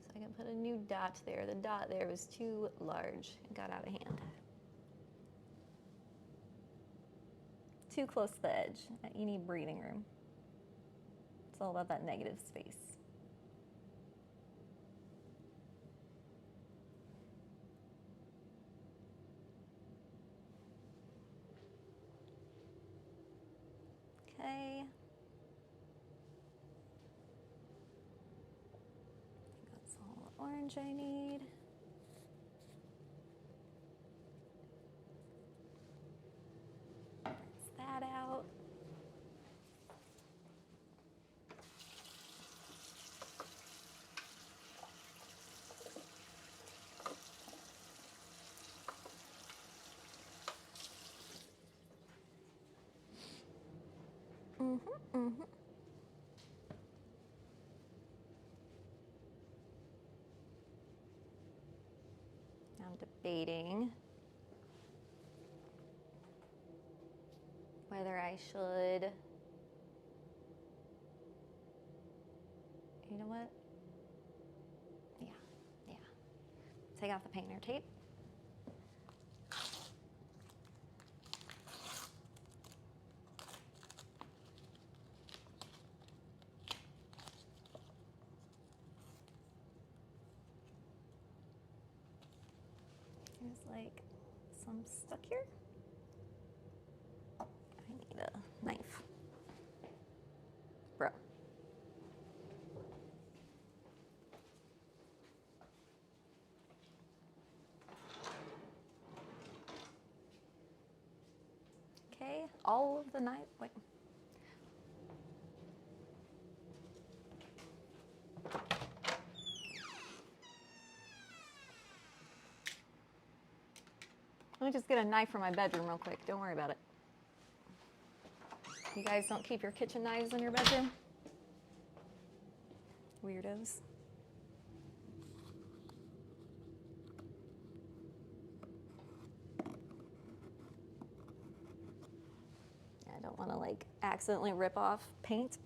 So I can put a new dot there. The dot there was too large. It got out of hand. Too close to the edge. You need breathing room. It's all about that negative space. Okay. That's all the orange I need. Rinse that out. I'm debating whether I should, you know what? Yeah. Take off the painter tape. There's like some stuck here. I need a knife. Bro. Okay, all of the knife, wait. Let me just get a knife from my bedroom real quick. Don't worry about it. You guys don't keep your kitchen knives in your bedroom? Weirdos. I don't want to like accidentally rip off paint.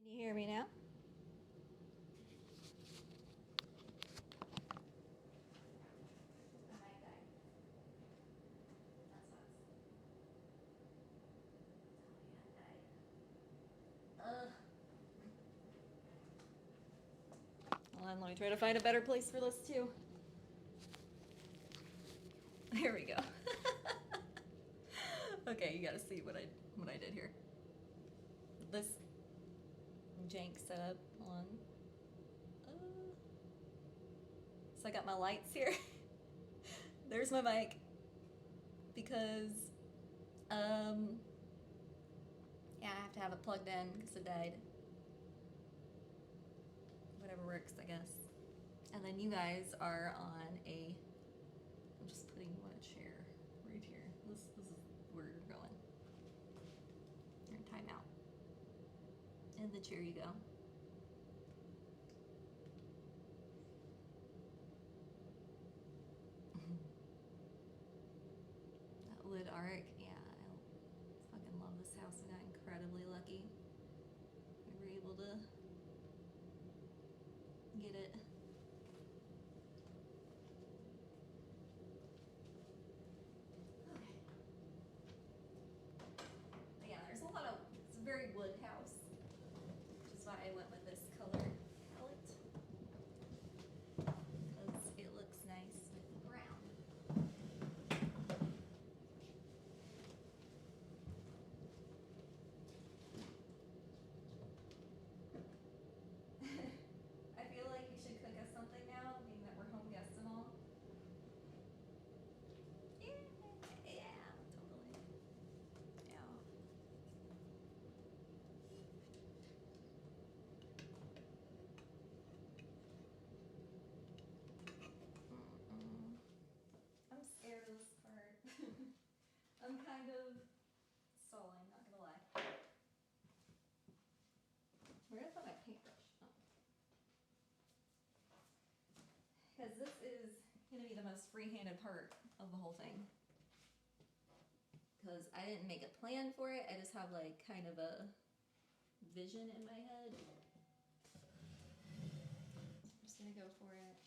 Can you hear me now? Hold on, let me try to find a better place for this too. There we go. Okay, you gotta see what I did here. This jank setup on. So I got my lights here. There's my mic because yeah, I have to have it plugged in because it died. Whatever works, I guess. And then you guys are on a. I'm just putting one chair right here. This is where you're going. You're in timeout. In the chair you go. That wood arc, yeah, I fucking love this house. I got incredibly lucky. We were able to get it. Okay. But yeah, there's a lot of, it's a very wood house, which is why I went with this color palette. Because it looks nice with brown. I feel like you should cook us something now, being that we're home guests and all. Yeah, totally. Yeah. I'm scared of this part. I'm kind of stalling, not gonna lie. Where did I put my paintbrush? Oh. Because this is gonna be the most free-handed part of the whole thing. Because I didn't make a plan for it, I just have like kind of a vision in my head. I'm just gonna go for it.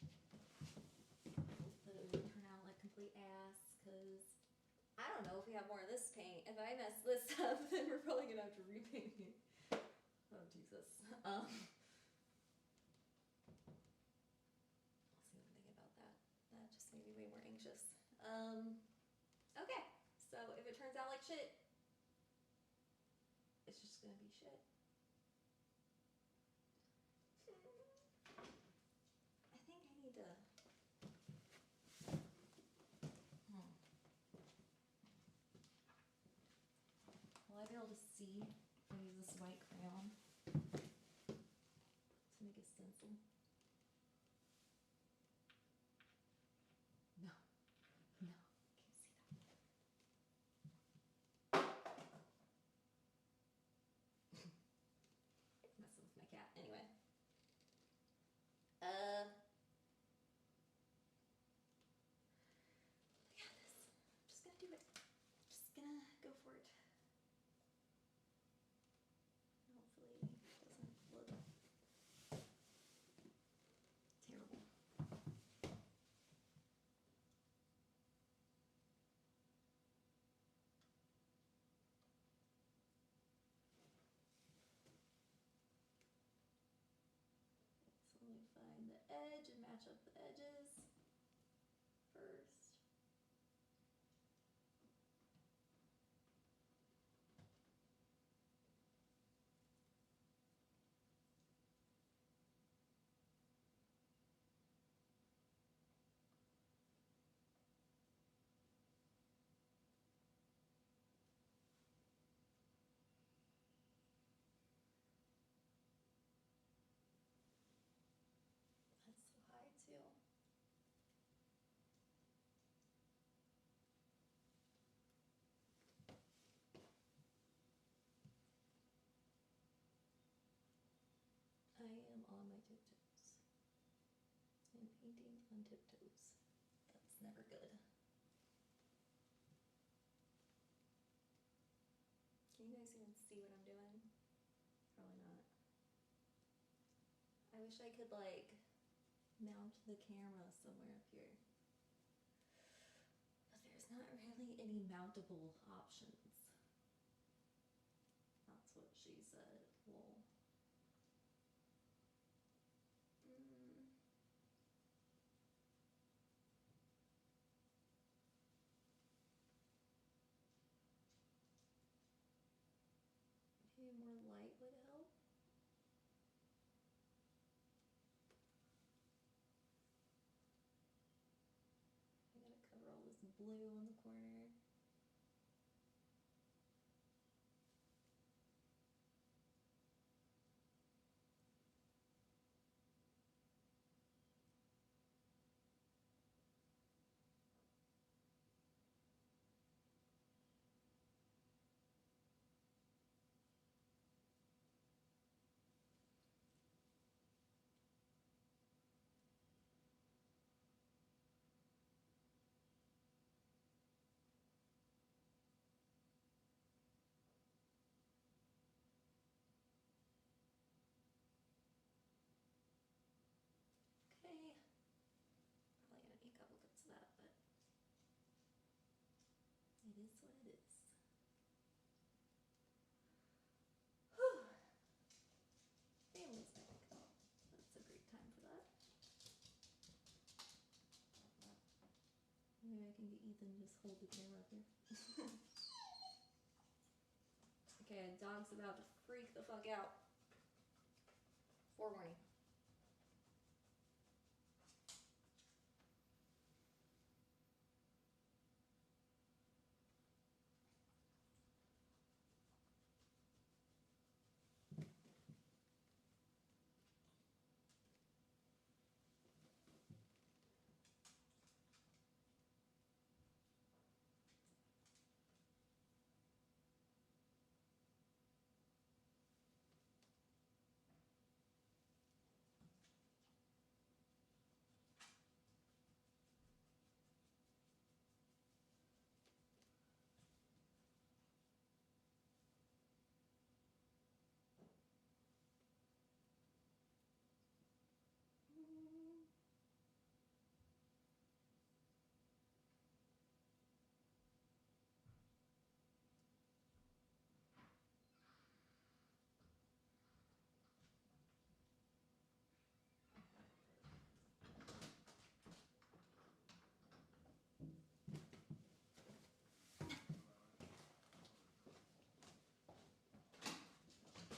But it would turn out like complete ass, because I don't know if we have more of this paint. If I mess this up, then we're probably gonna have to repaint it. Oh Jesus. I'll see what I think about that. That just made me way more anxious. Okay, so if it turns out like shit, it's just gonna be shit. I think I need to. Will I be able to see if I use this white crayon to make a stencil? No. No. Can't see that. Messing with my cat. Anyway. I got this. I'm just gonna do it. Just gonna go for it. Hopefully it doesn't look terrible. So let me find the edge and match up the edges first. That's so high too. I am on my tiptoes. I'm painting on tiptoes. That's never good. Can you guys even see what I'm doing? Probably not. I wish I could like mount the camera somewhere up here. But there's not really any mountable options. That's what she said. Lol. Maybe more light would help. I gotta cover all this blue on the corner. Okay. Probably gonna need a couple cups of that, but it is what it is. Whew. Family's back. That's a great time for that. Maybe I can get Ethan to just hold the camera up here. Okay, dog's about to freak the fuck out. Forewarning.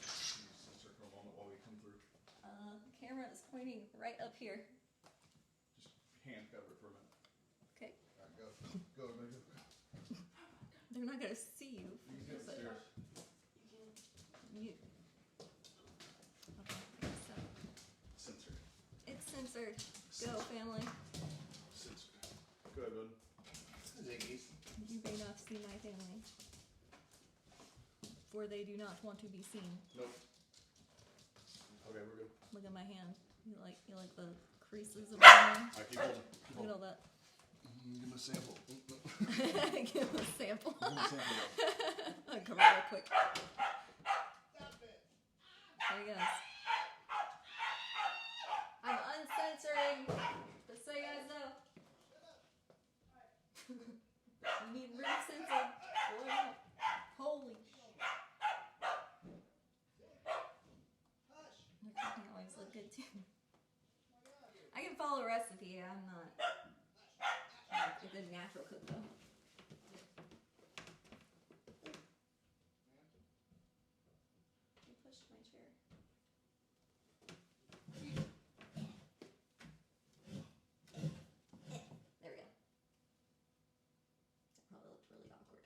Censor for a moment while we come through. The camera is pointing right up here. Just hand cover it for a minute. Okay. All right, go. Go, everybody, go. They're not gonna see you. You can get upstairs. You. Okay, so Censored. it's censored. Go, family. Censored. Go ahead, bud. Ziggies. You may not see my family, for they do not want to be seen. Nope. Okay, we're good. Look at my hand. You like the creases of my hand? All right, keep holding. Keep Look at holding. all that. Give him a sample. Give him a sample. Give him a sample. I'll cover it real quick. Stop it. There he goes. I'm uncensoring. Just so you guys know. You need room censored. Boy, no. Holy. Your cooking always look good too. I can follow a recipe. I'm not like a good natural cook though. You pushed my chair. There we go. That probably looked really awkward.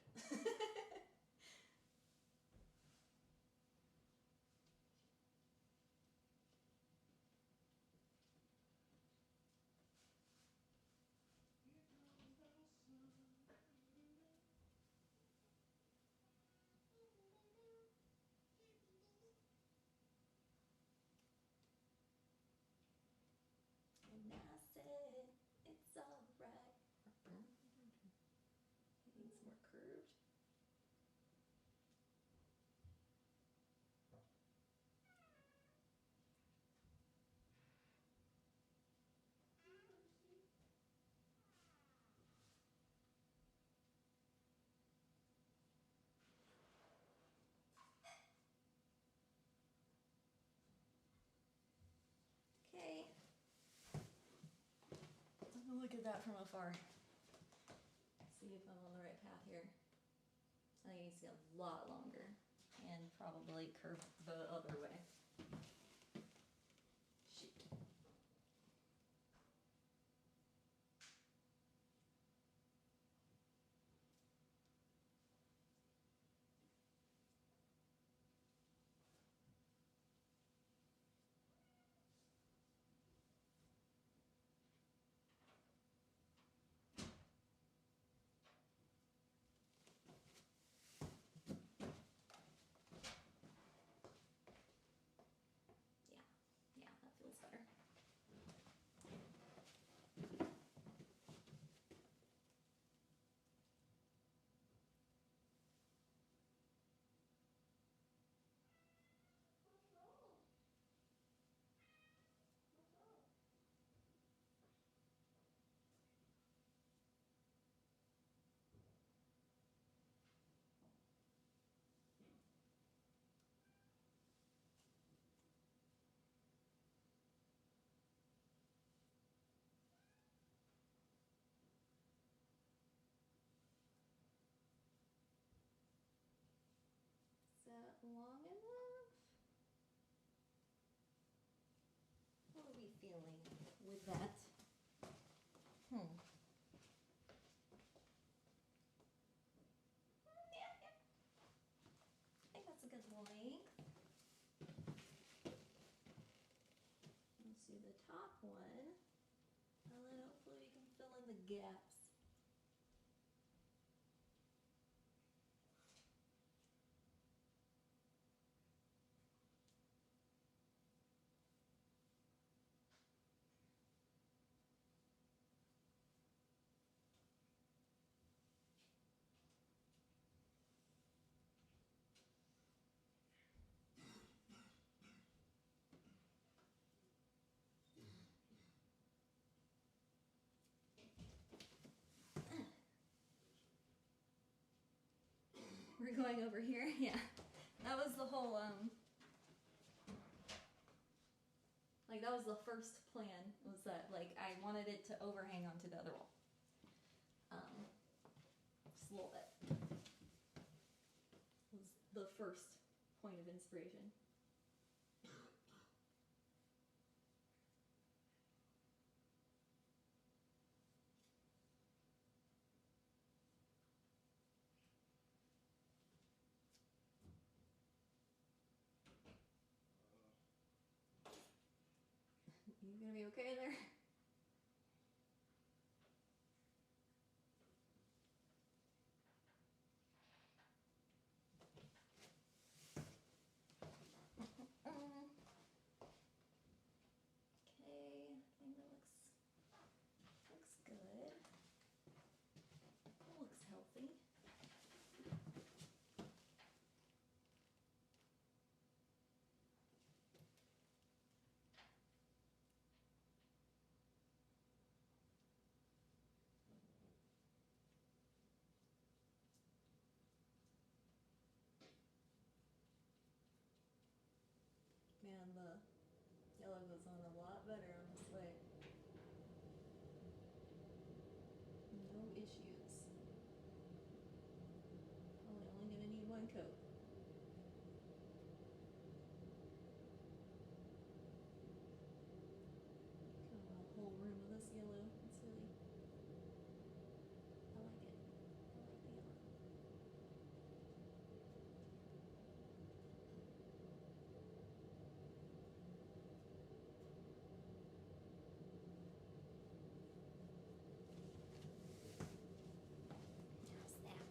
that from afar. See if I'm on the right path here. I think it needs to get a lot longer and probably curve the other way. Shoot. Yeah, that feels better. Is that long enough? What are we feeling with that? Yeah. I think that's a good length. Let's do the top one, and then hopefully we can fill in the gaps. We're going over here, yeah. That was the whole, like that was the first plan, was that like I wanted it to overhang onto the other wall. Just a little bit. Was the first point of inspiration. You gonna be okay there? Okay, I think that looks good. That looks healthy. Man, the yellow goes on a lot better on this way. No issues. Probably only gonna need one coat. Kind of want a whole room of this yellow. It's really, I like it. I like the yellow. How's that?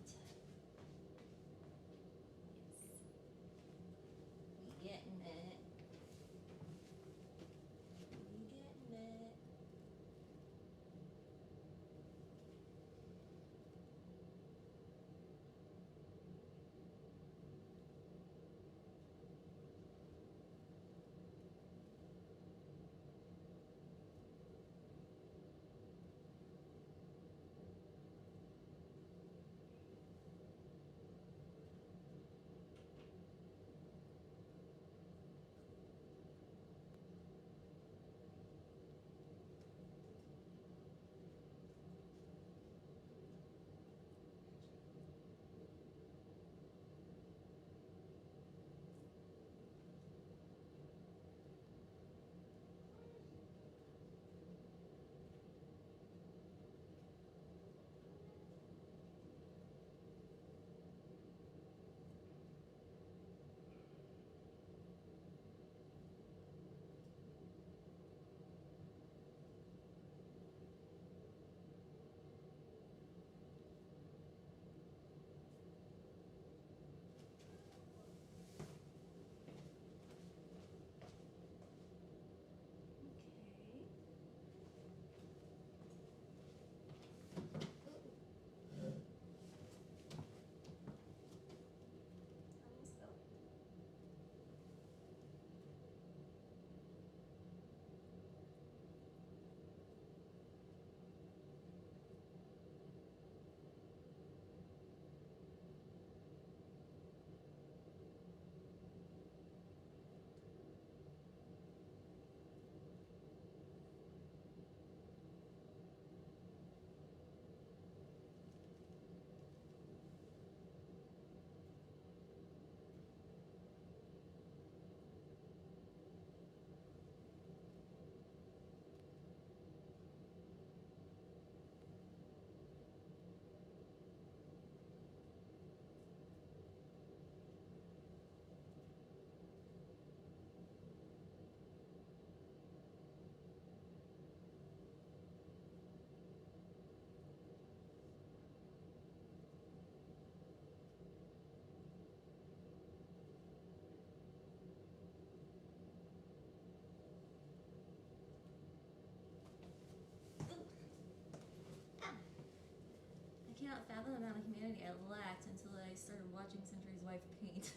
have the amount of humanity I lacked until I started watching Century's Wife paint.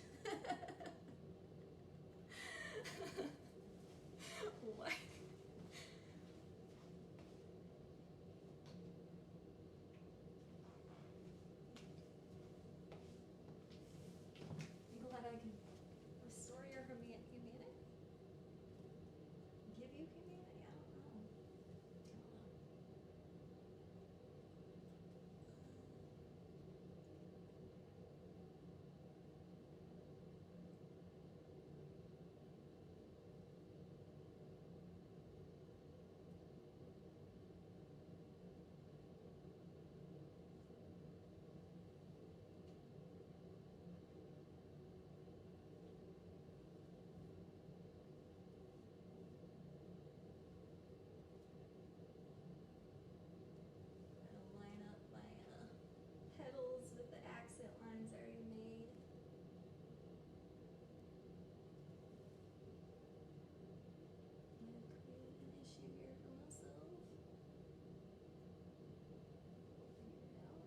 What? You glad I can restore your humanity? Give you humanity? I don't know. Line up my petals with the accent lines I already made. I'm gonna create an issue here for myself. Figure it out.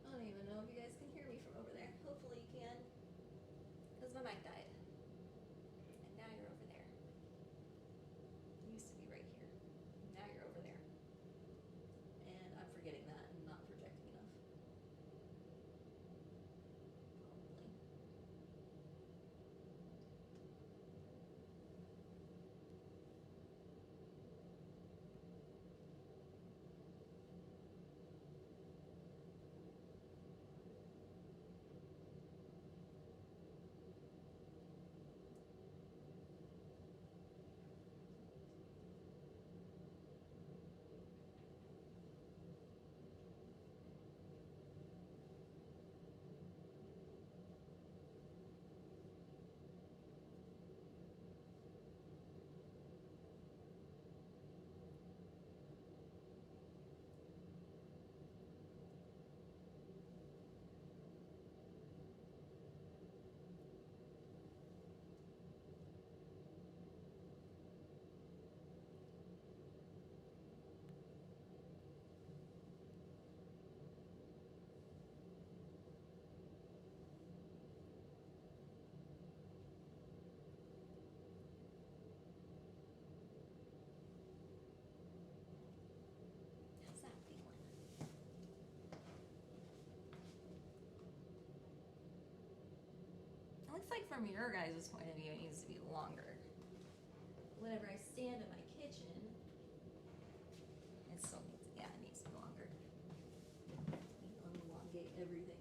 I don't even know if you guys can hear me from over there. Hopefully you can, because my mic died. And now you're over there. You used to be right here. Now you're over there. And I'm forgetting that and not projecting enough. Probably. How's that feeling? It looks like from your guys' point of view, it needs to be longer. Whenever I stand in my kitchen, it still needs, yeah, it needs to be longer. Elongate everything.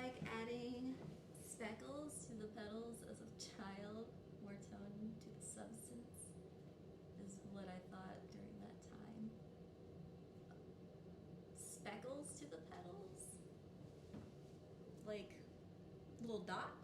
like adding speckles to the petals as a child, more tone to the substance, is what I thought during that time. Speckles to the petals? Like little dots?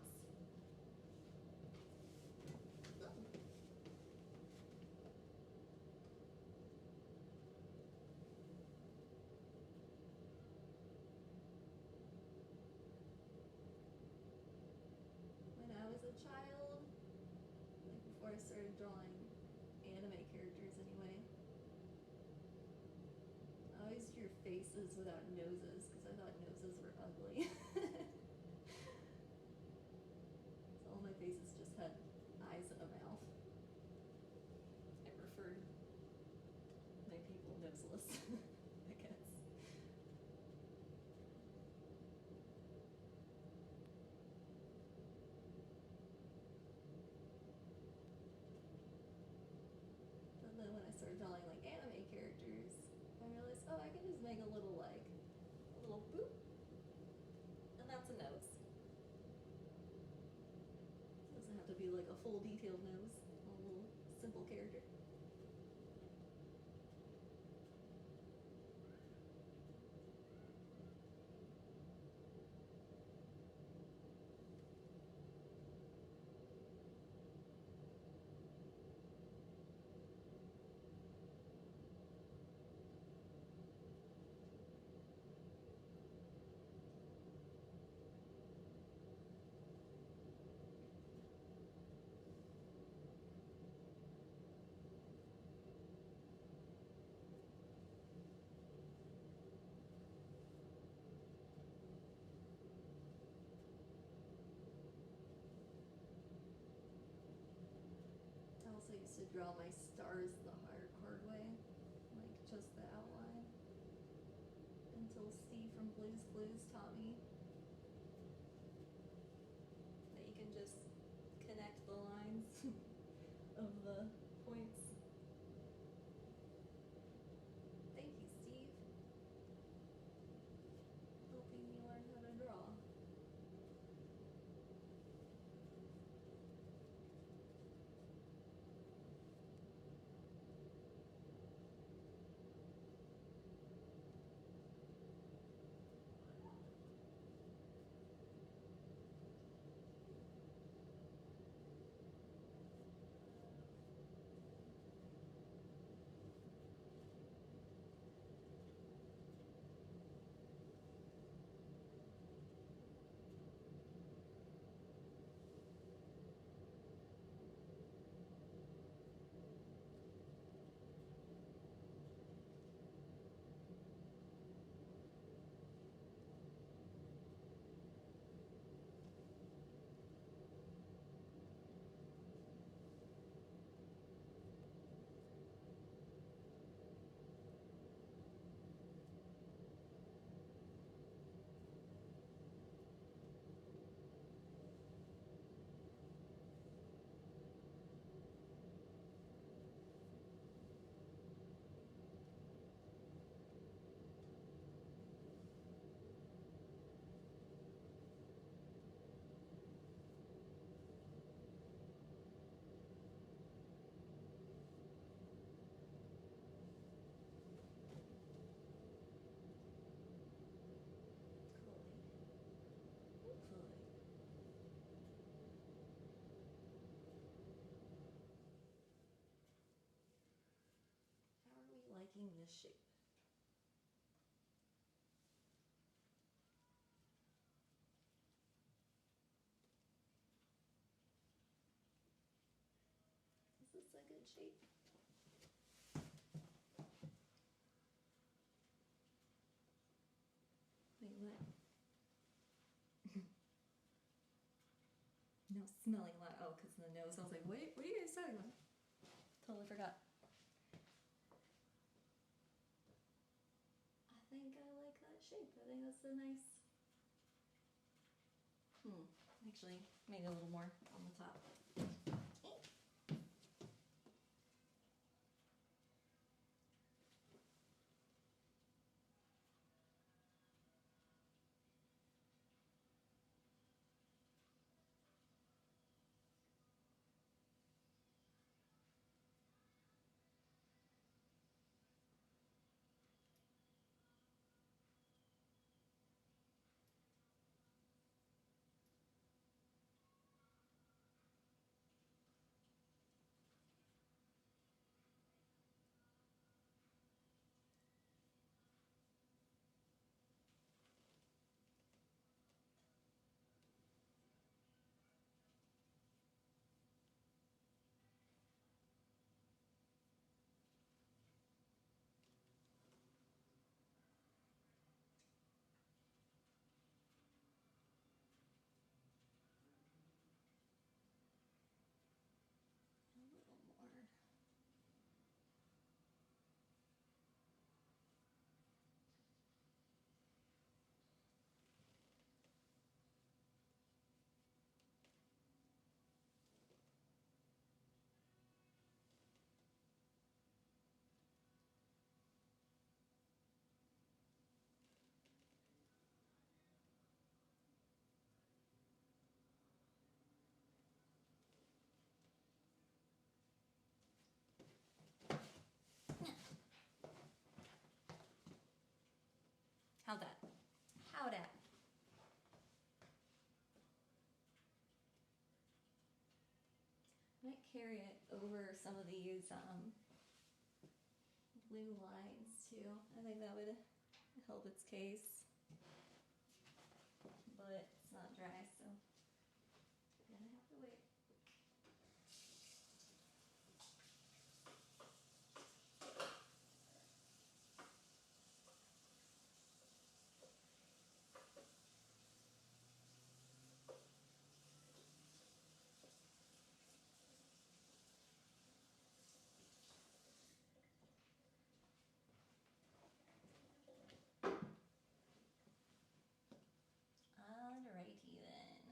When I was a child, like before I started drawing anime characters anyway, I always drew faces without noses because I thought noses were ugly. So all my faces just had eyes and a mouth. I preferred my people noseless, I guess. But then when I started drawing like anime characters, I realized, oh, I can just make a little boop, and that's a nose. It doesn't have to be like a full detailed nose, a little simple character. I also used to draw my stars the hard way, like just the outline, until Steve from Blue's Clues taught me that you can just connect the lines of the points. Thank you, Steve, helping me learn how to draw. How are we liking this shape? Is this a good shape? Wait, what? No, smelling loud. Oh, because the nose. I was like, wait, what are you guys talking about? Totally forgot. I think I like that shape. I think that's a nice. Actually, maybe a little more on the top. How'd that? How'd that? I might carry it over some of these blue lines too. I think that would help its case. But it's not dry, so I'm gonna have to wait. Alrighty then.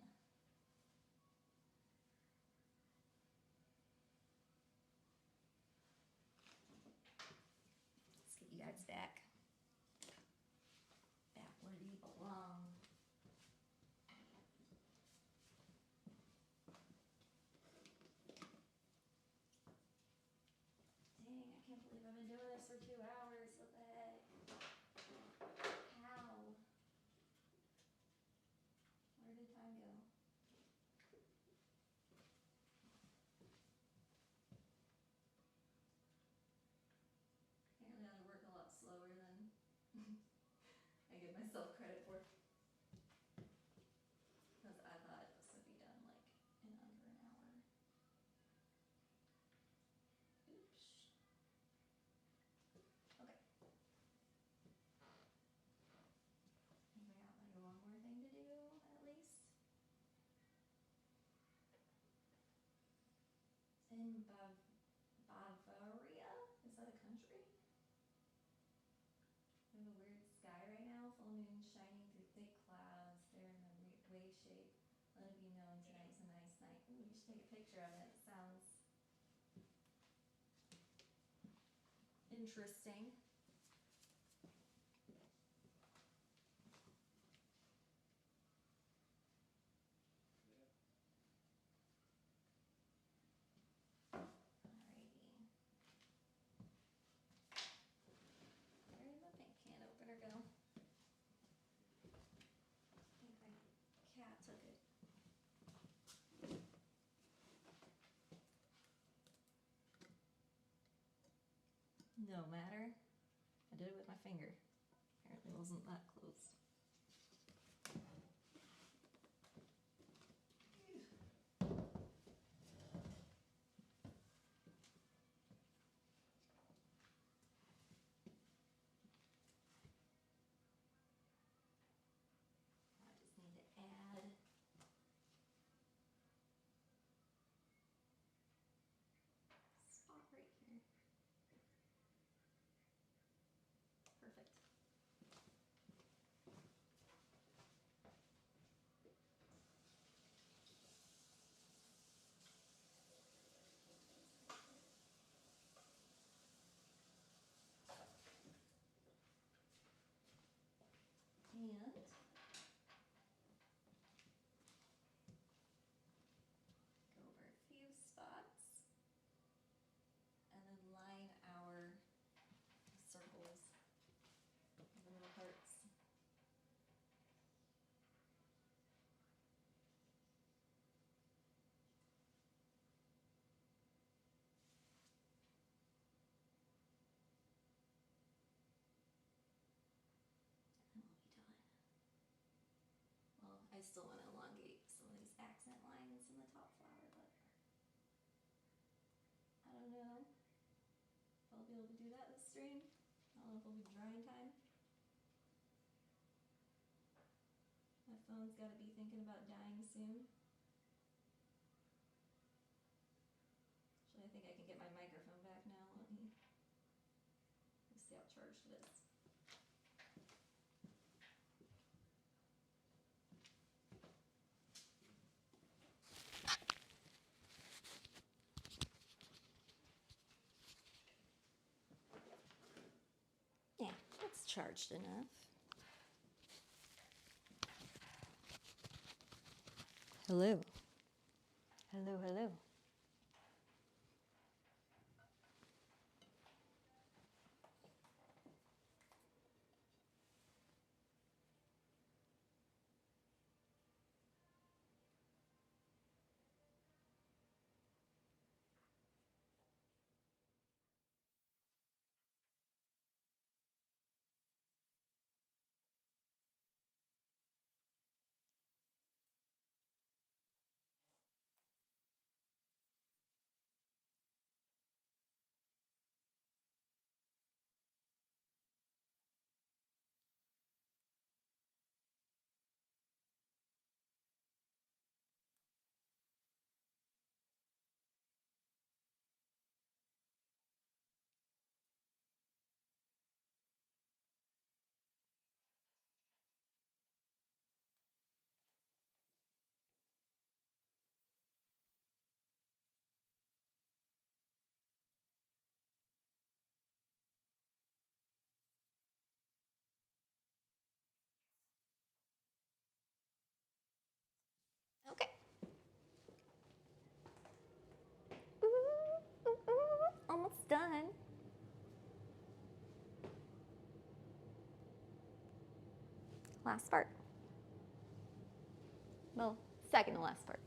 Let's get you guys back where you belong. Dang, I can't believe I've been doing this for 2 hours. What the heck? How? Where did time go? Apparently I work a lot slower than I give myself credit for. Because I thought it was going to be done like in under an hour. Oops. Okay. Anybody got like one more thing to do at least? In Bavaria? Is that a country? We have a weird sky right now, full moon shining through thick clouds. They're in a wave shape. Let it be known tonight's a nice night. Ooh, you should take a picture of it. It sounds interesting. Alrighty. Where did my paint can opener go? I think my cat took it. No matter. I did it with my finger. Apparently it wasn't that close. I just need to add a spot right here. Perfect. And go over a few spots and then line our circles, the little hearts. And we'll be done. Well, I still want to elongate some of these accent lines in the top flower, but I don't know if I'll be able to do that this stream. I don't know if it'll be dry in time. My phone's got to be thinking about dying soon. Actually, I think I can get my microphone back now. Let me see how charged it is. Yeah, it's charged enough. Hello. Hello, hello. Almost done. Last part. Well, second to last part.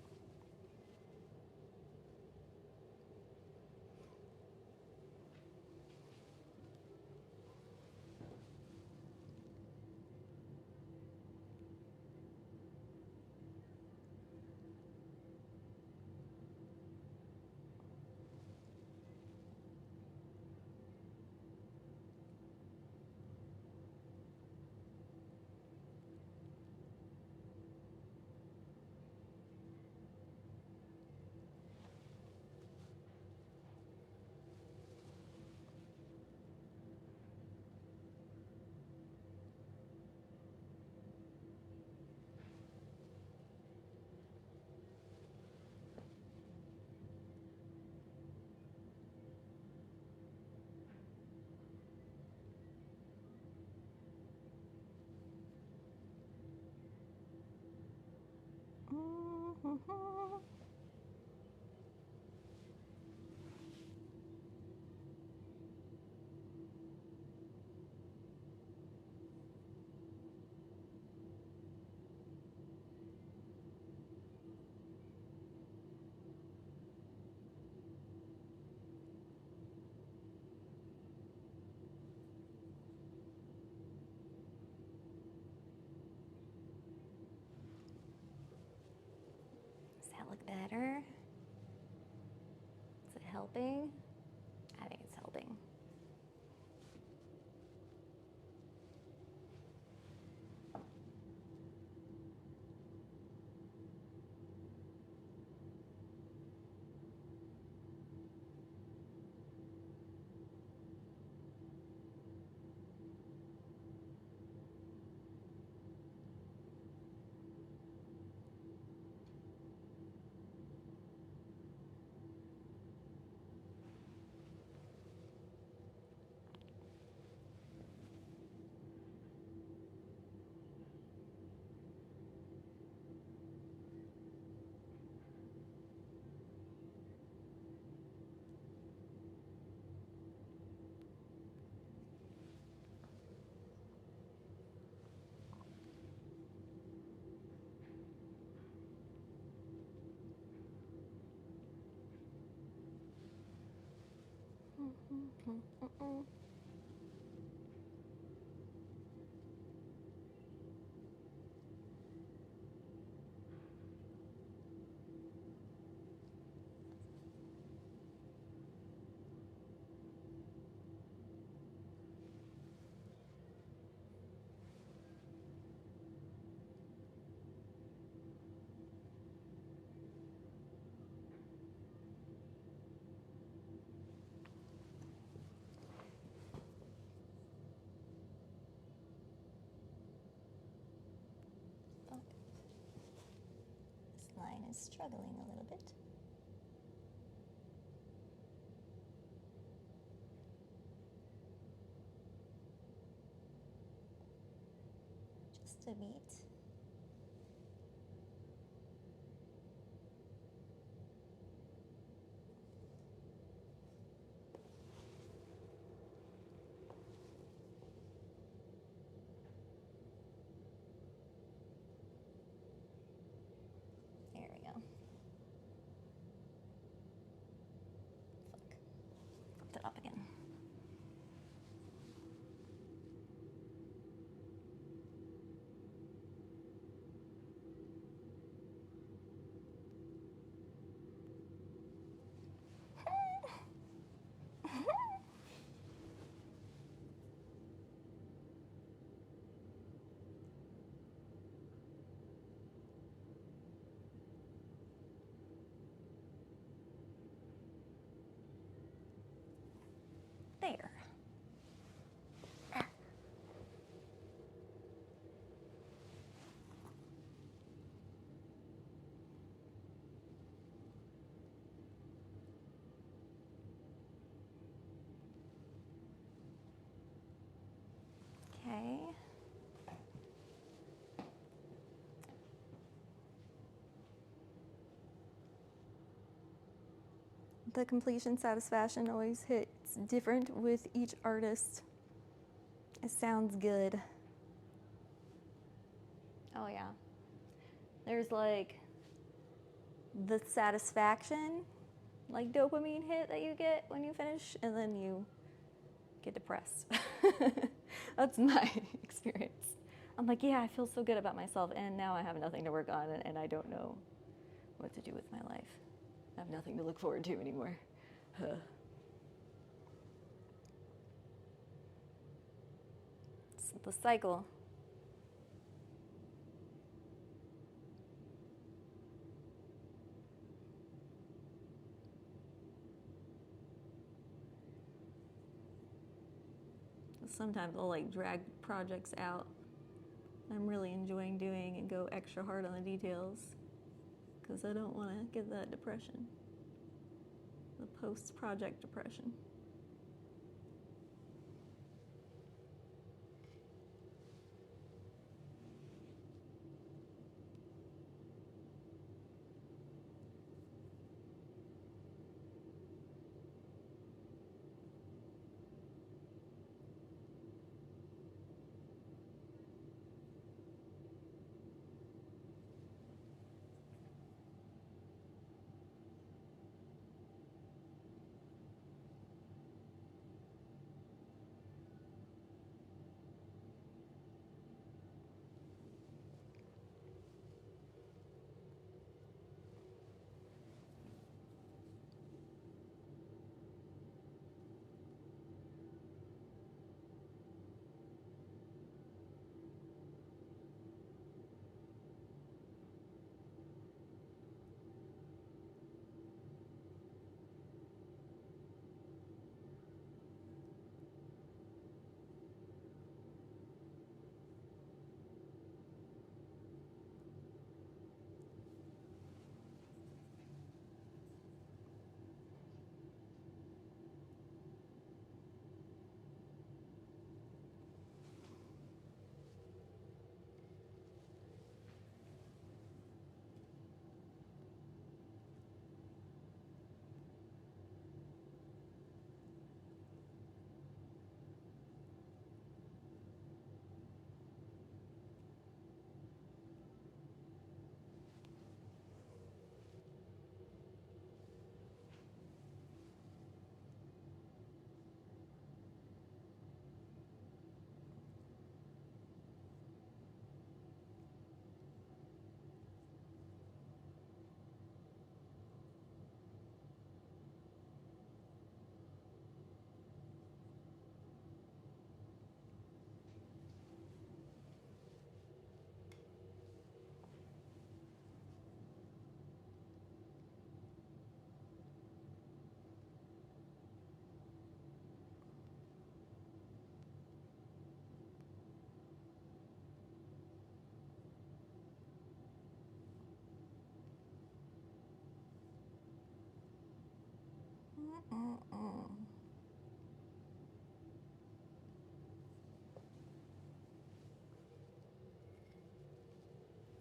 Does that look better? Is it helping? I think it's helping. This line is struggling a little bit. Just a bit. There we go. Fuck. Flip it up again. There. Okay. the completion satisfaction always hits different with each artist. It sounds good. Oh yeah. There's like the satisfaction, like dopamine hit that you get when you finish, and then you get depressed. That's my experience. I'm like, yeah, I feel so good about myself, and now I have nothing to work on, and I don't know what to do with my life. I have nothing to look forward to anymore. It's the cycle. Sometimes I'll like drag projects out I'm really enjoying doing and go extra hard on the details because I don't want to get that depression, the post-project depression.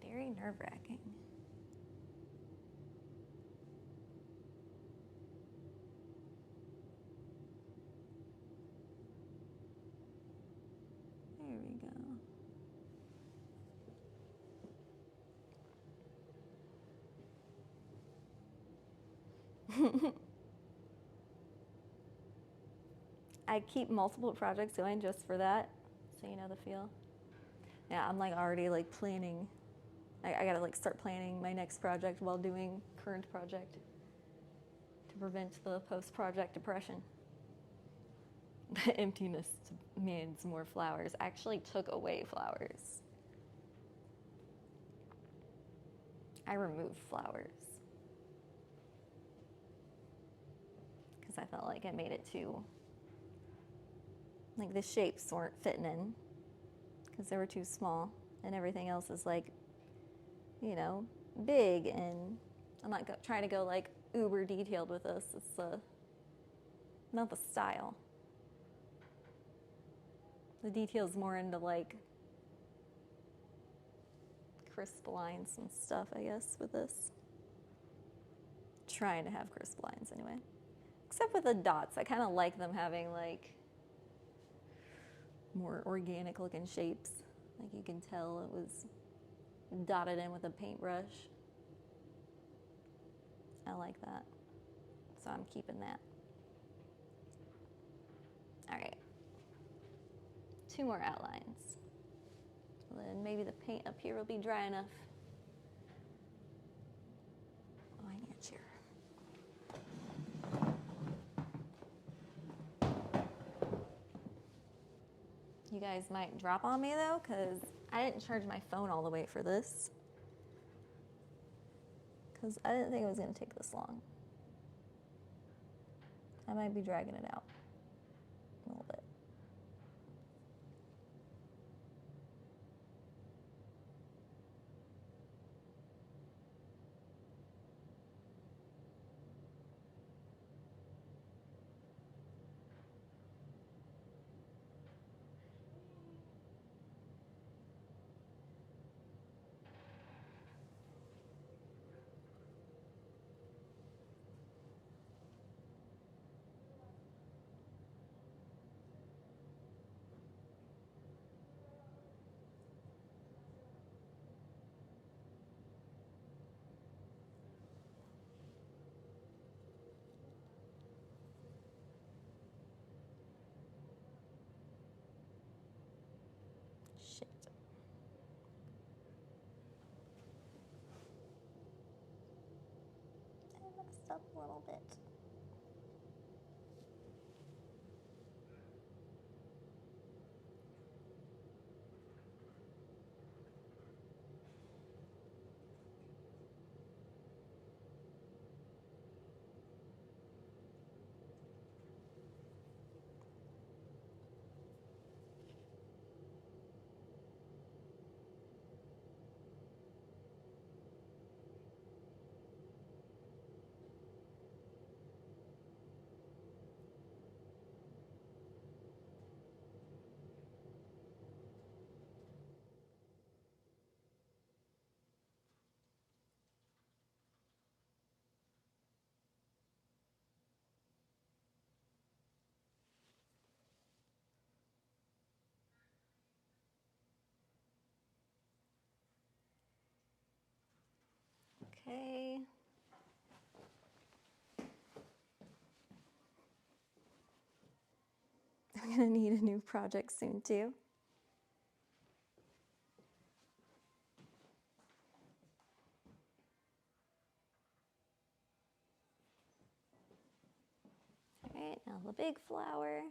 Very nerve-wracking. There we go. I keep multiple projects going just for that, so you know the feel. Yeah, I'm like already like planning. I gotta like start planning my next project while doing current project to prevent the post-project depression. The emptiness means more flowers. I actually took away flowers. I removed flowers because I felt like it made it too, like the shapes weren't fitting in because they were too small, and everything else is like, you know, big, and I'm not trying to go like uber detailed with this. It's not the style. The detail's more into like crisp lines and stuff, I guess, with this. Trying to have crisp lines anyway. Except with the dots, I kind of like them having like more organic looking shapes. Like you can tell it was dotted in with a paintbrush. I like that. So I'm keeping that. All right. 2 more outlines. Then maybe the paint up here will be dry enough. Oh, I need a chair. You guys might drop on me though, because I didn't charge my phone all the way for this. Because I didn't think it was going to take this long. I might be dragging it out a little bit. Shit. I messed up a little bit. Okay. I'm gonna need a new project soon too. All right, now the big flower.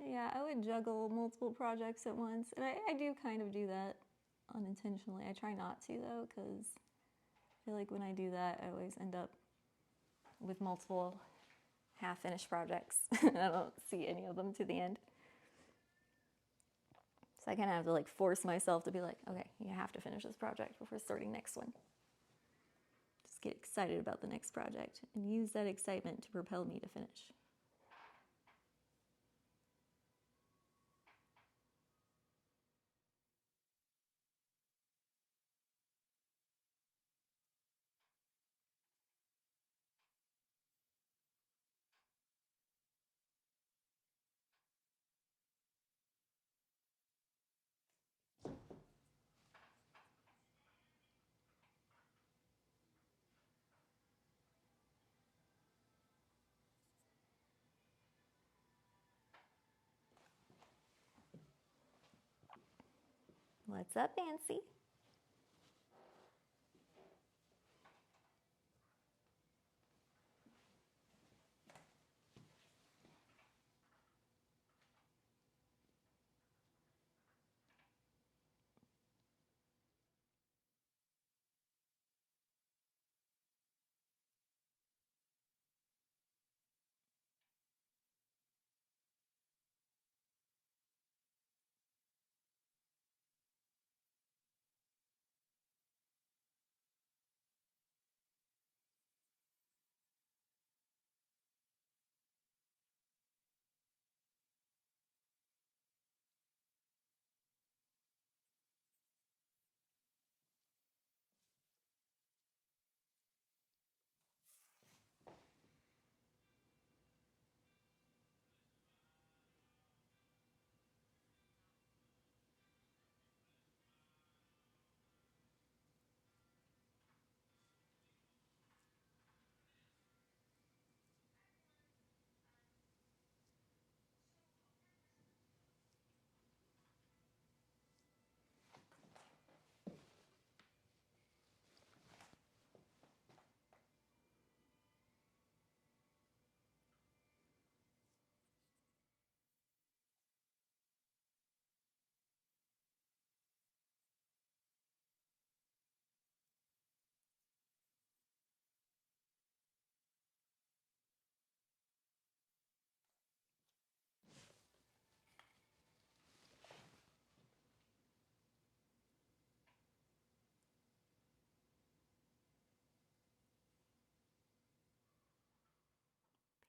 Yeah, I would juggle multiple projects at once, and I do kind of do that unintentionally. I try not to though, because I feel like when I do that, I always end up with multiple half-finished projects. I don't see any of them to the end. So I kind of have to like force myself to be like, okay, you have to finish this project before starting next one. Just get excited about the next project and use that excitement to propel me to finish. What's up, Nancy?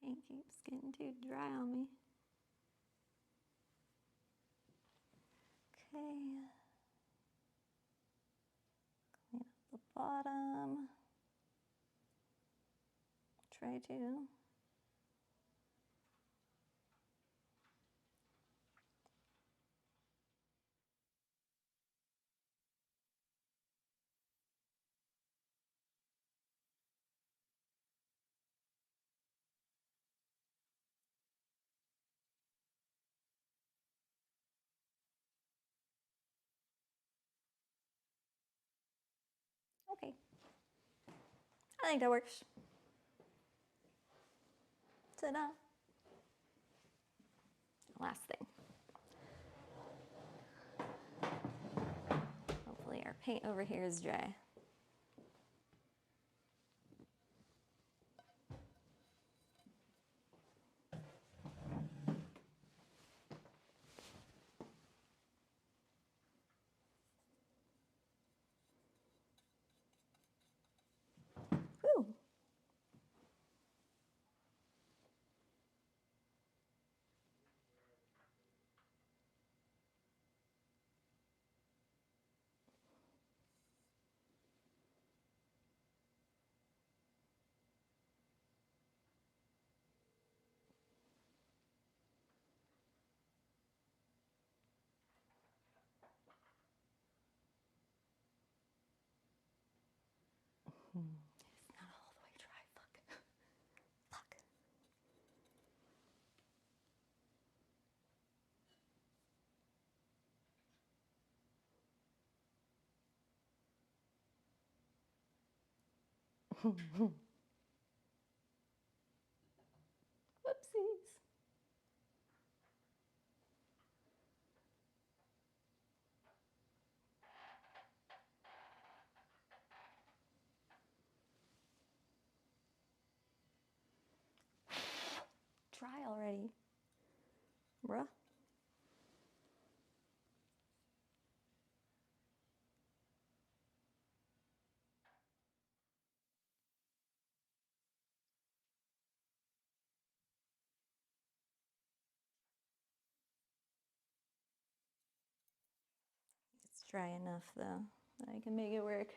paint keeps getting too dry on me. Okay. Clean up the bottom. Try to. Okay. I think that works. Ta-da. Last thing. Hopefully our paint over here is dry. Woo. It's not all the way dry. Fuck. Fuck. Whoopsies. Dry already. Bruh. It's dry enough though that I can make it work.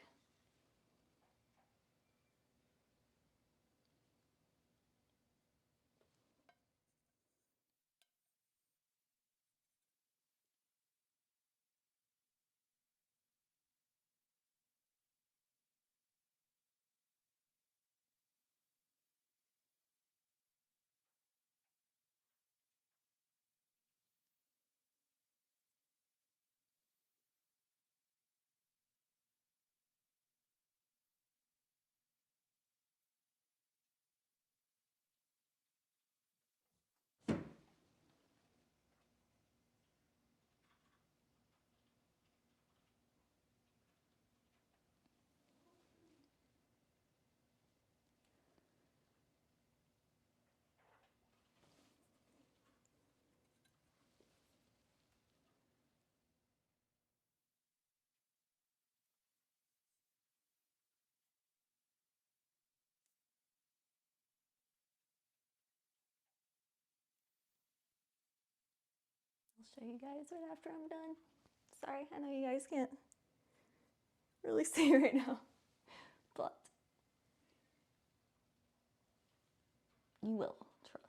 I'll show you guys right after I'm done. Sorry, I know you guys can't really see right now, but you will, trust.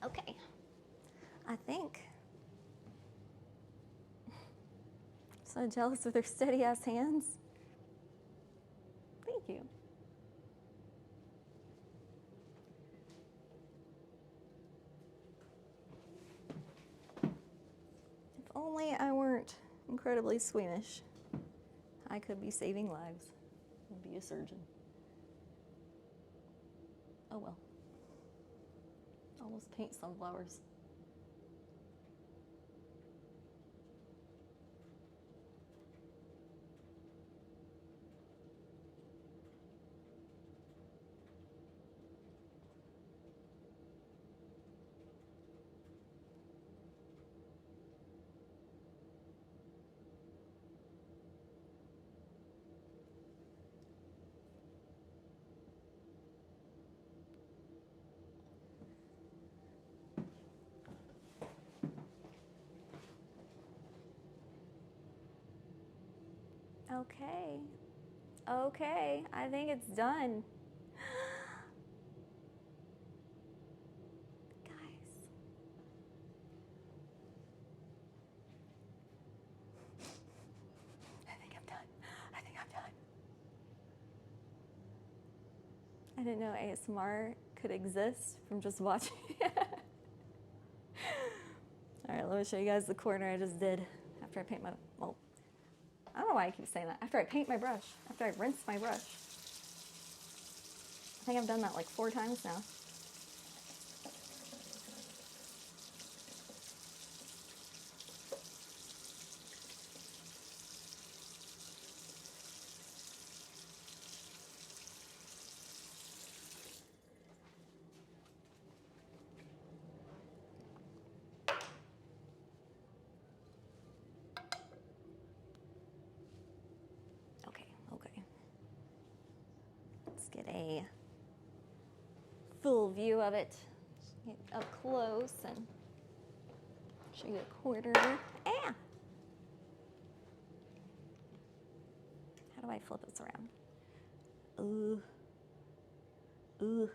Okay, I think. So jealous of their steady ass hands. Thank you. incredibly squeamish. I could be saving lives. I'd be a surgeon. Oh well. Almost paint sunflowers. Okay. Okay, I think it's done. Guys. I think I'm done. I think I'm done. I didn't know ASMR could exist from just watching. All right, let me show you guys the corner I just did after I paint my, well, I don't know why I keep saying that. After I paint my brush, after I rinse my brush. I think I've done that like 4 times now. Okay. Let's get a full view of it. Get up close and show you a corner. Ah! How do I flip this around? Ooh. Ooh.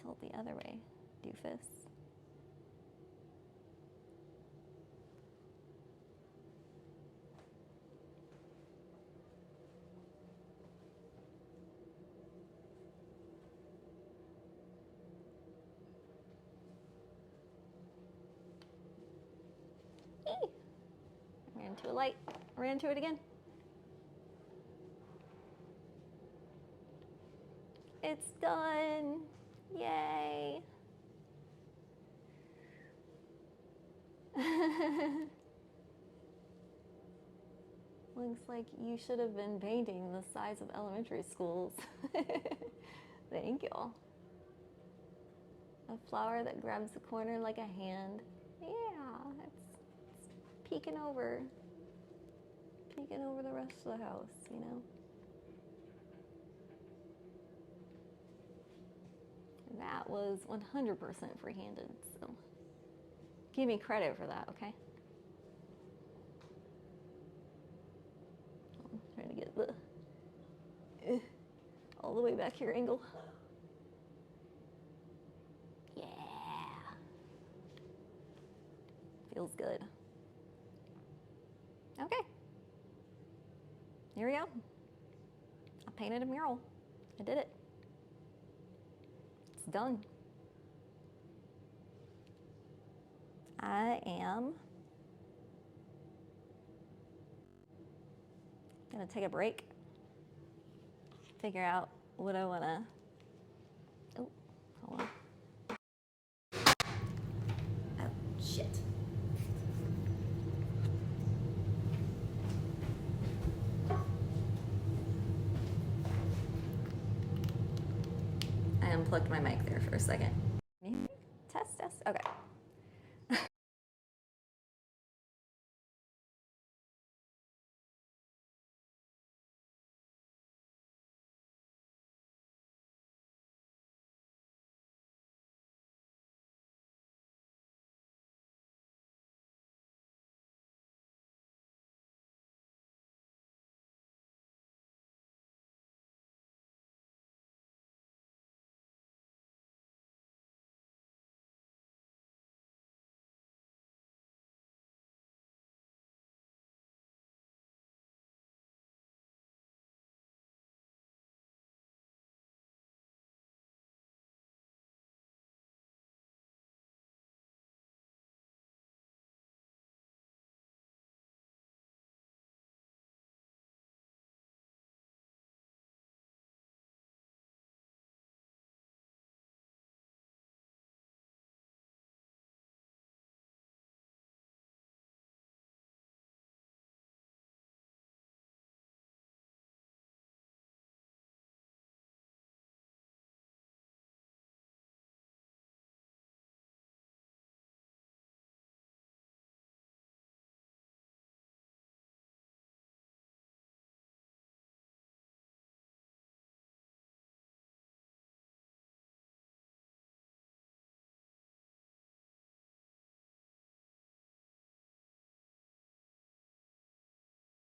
Tilt the other way, doofus. Eee! Ran into a light. Ran into it again. It's done. Yay. Looks like you should have been painting the size of elementary schools. Thank you. A flower that grabs the corner like a hand. Yeah, it's peeking over the rest of the house, you know? That was 100% free-handed, so give me credit for that, okay? I'm trying to get the all the way back here angle. Yeah. Feels good. Okay. Here we go. I painted a mural. I did it. It's done. I am gonna take a break, figure out what I wanna, oh, hold on. Oh, shit. I unplugged my mic there for a second. Test. Okay.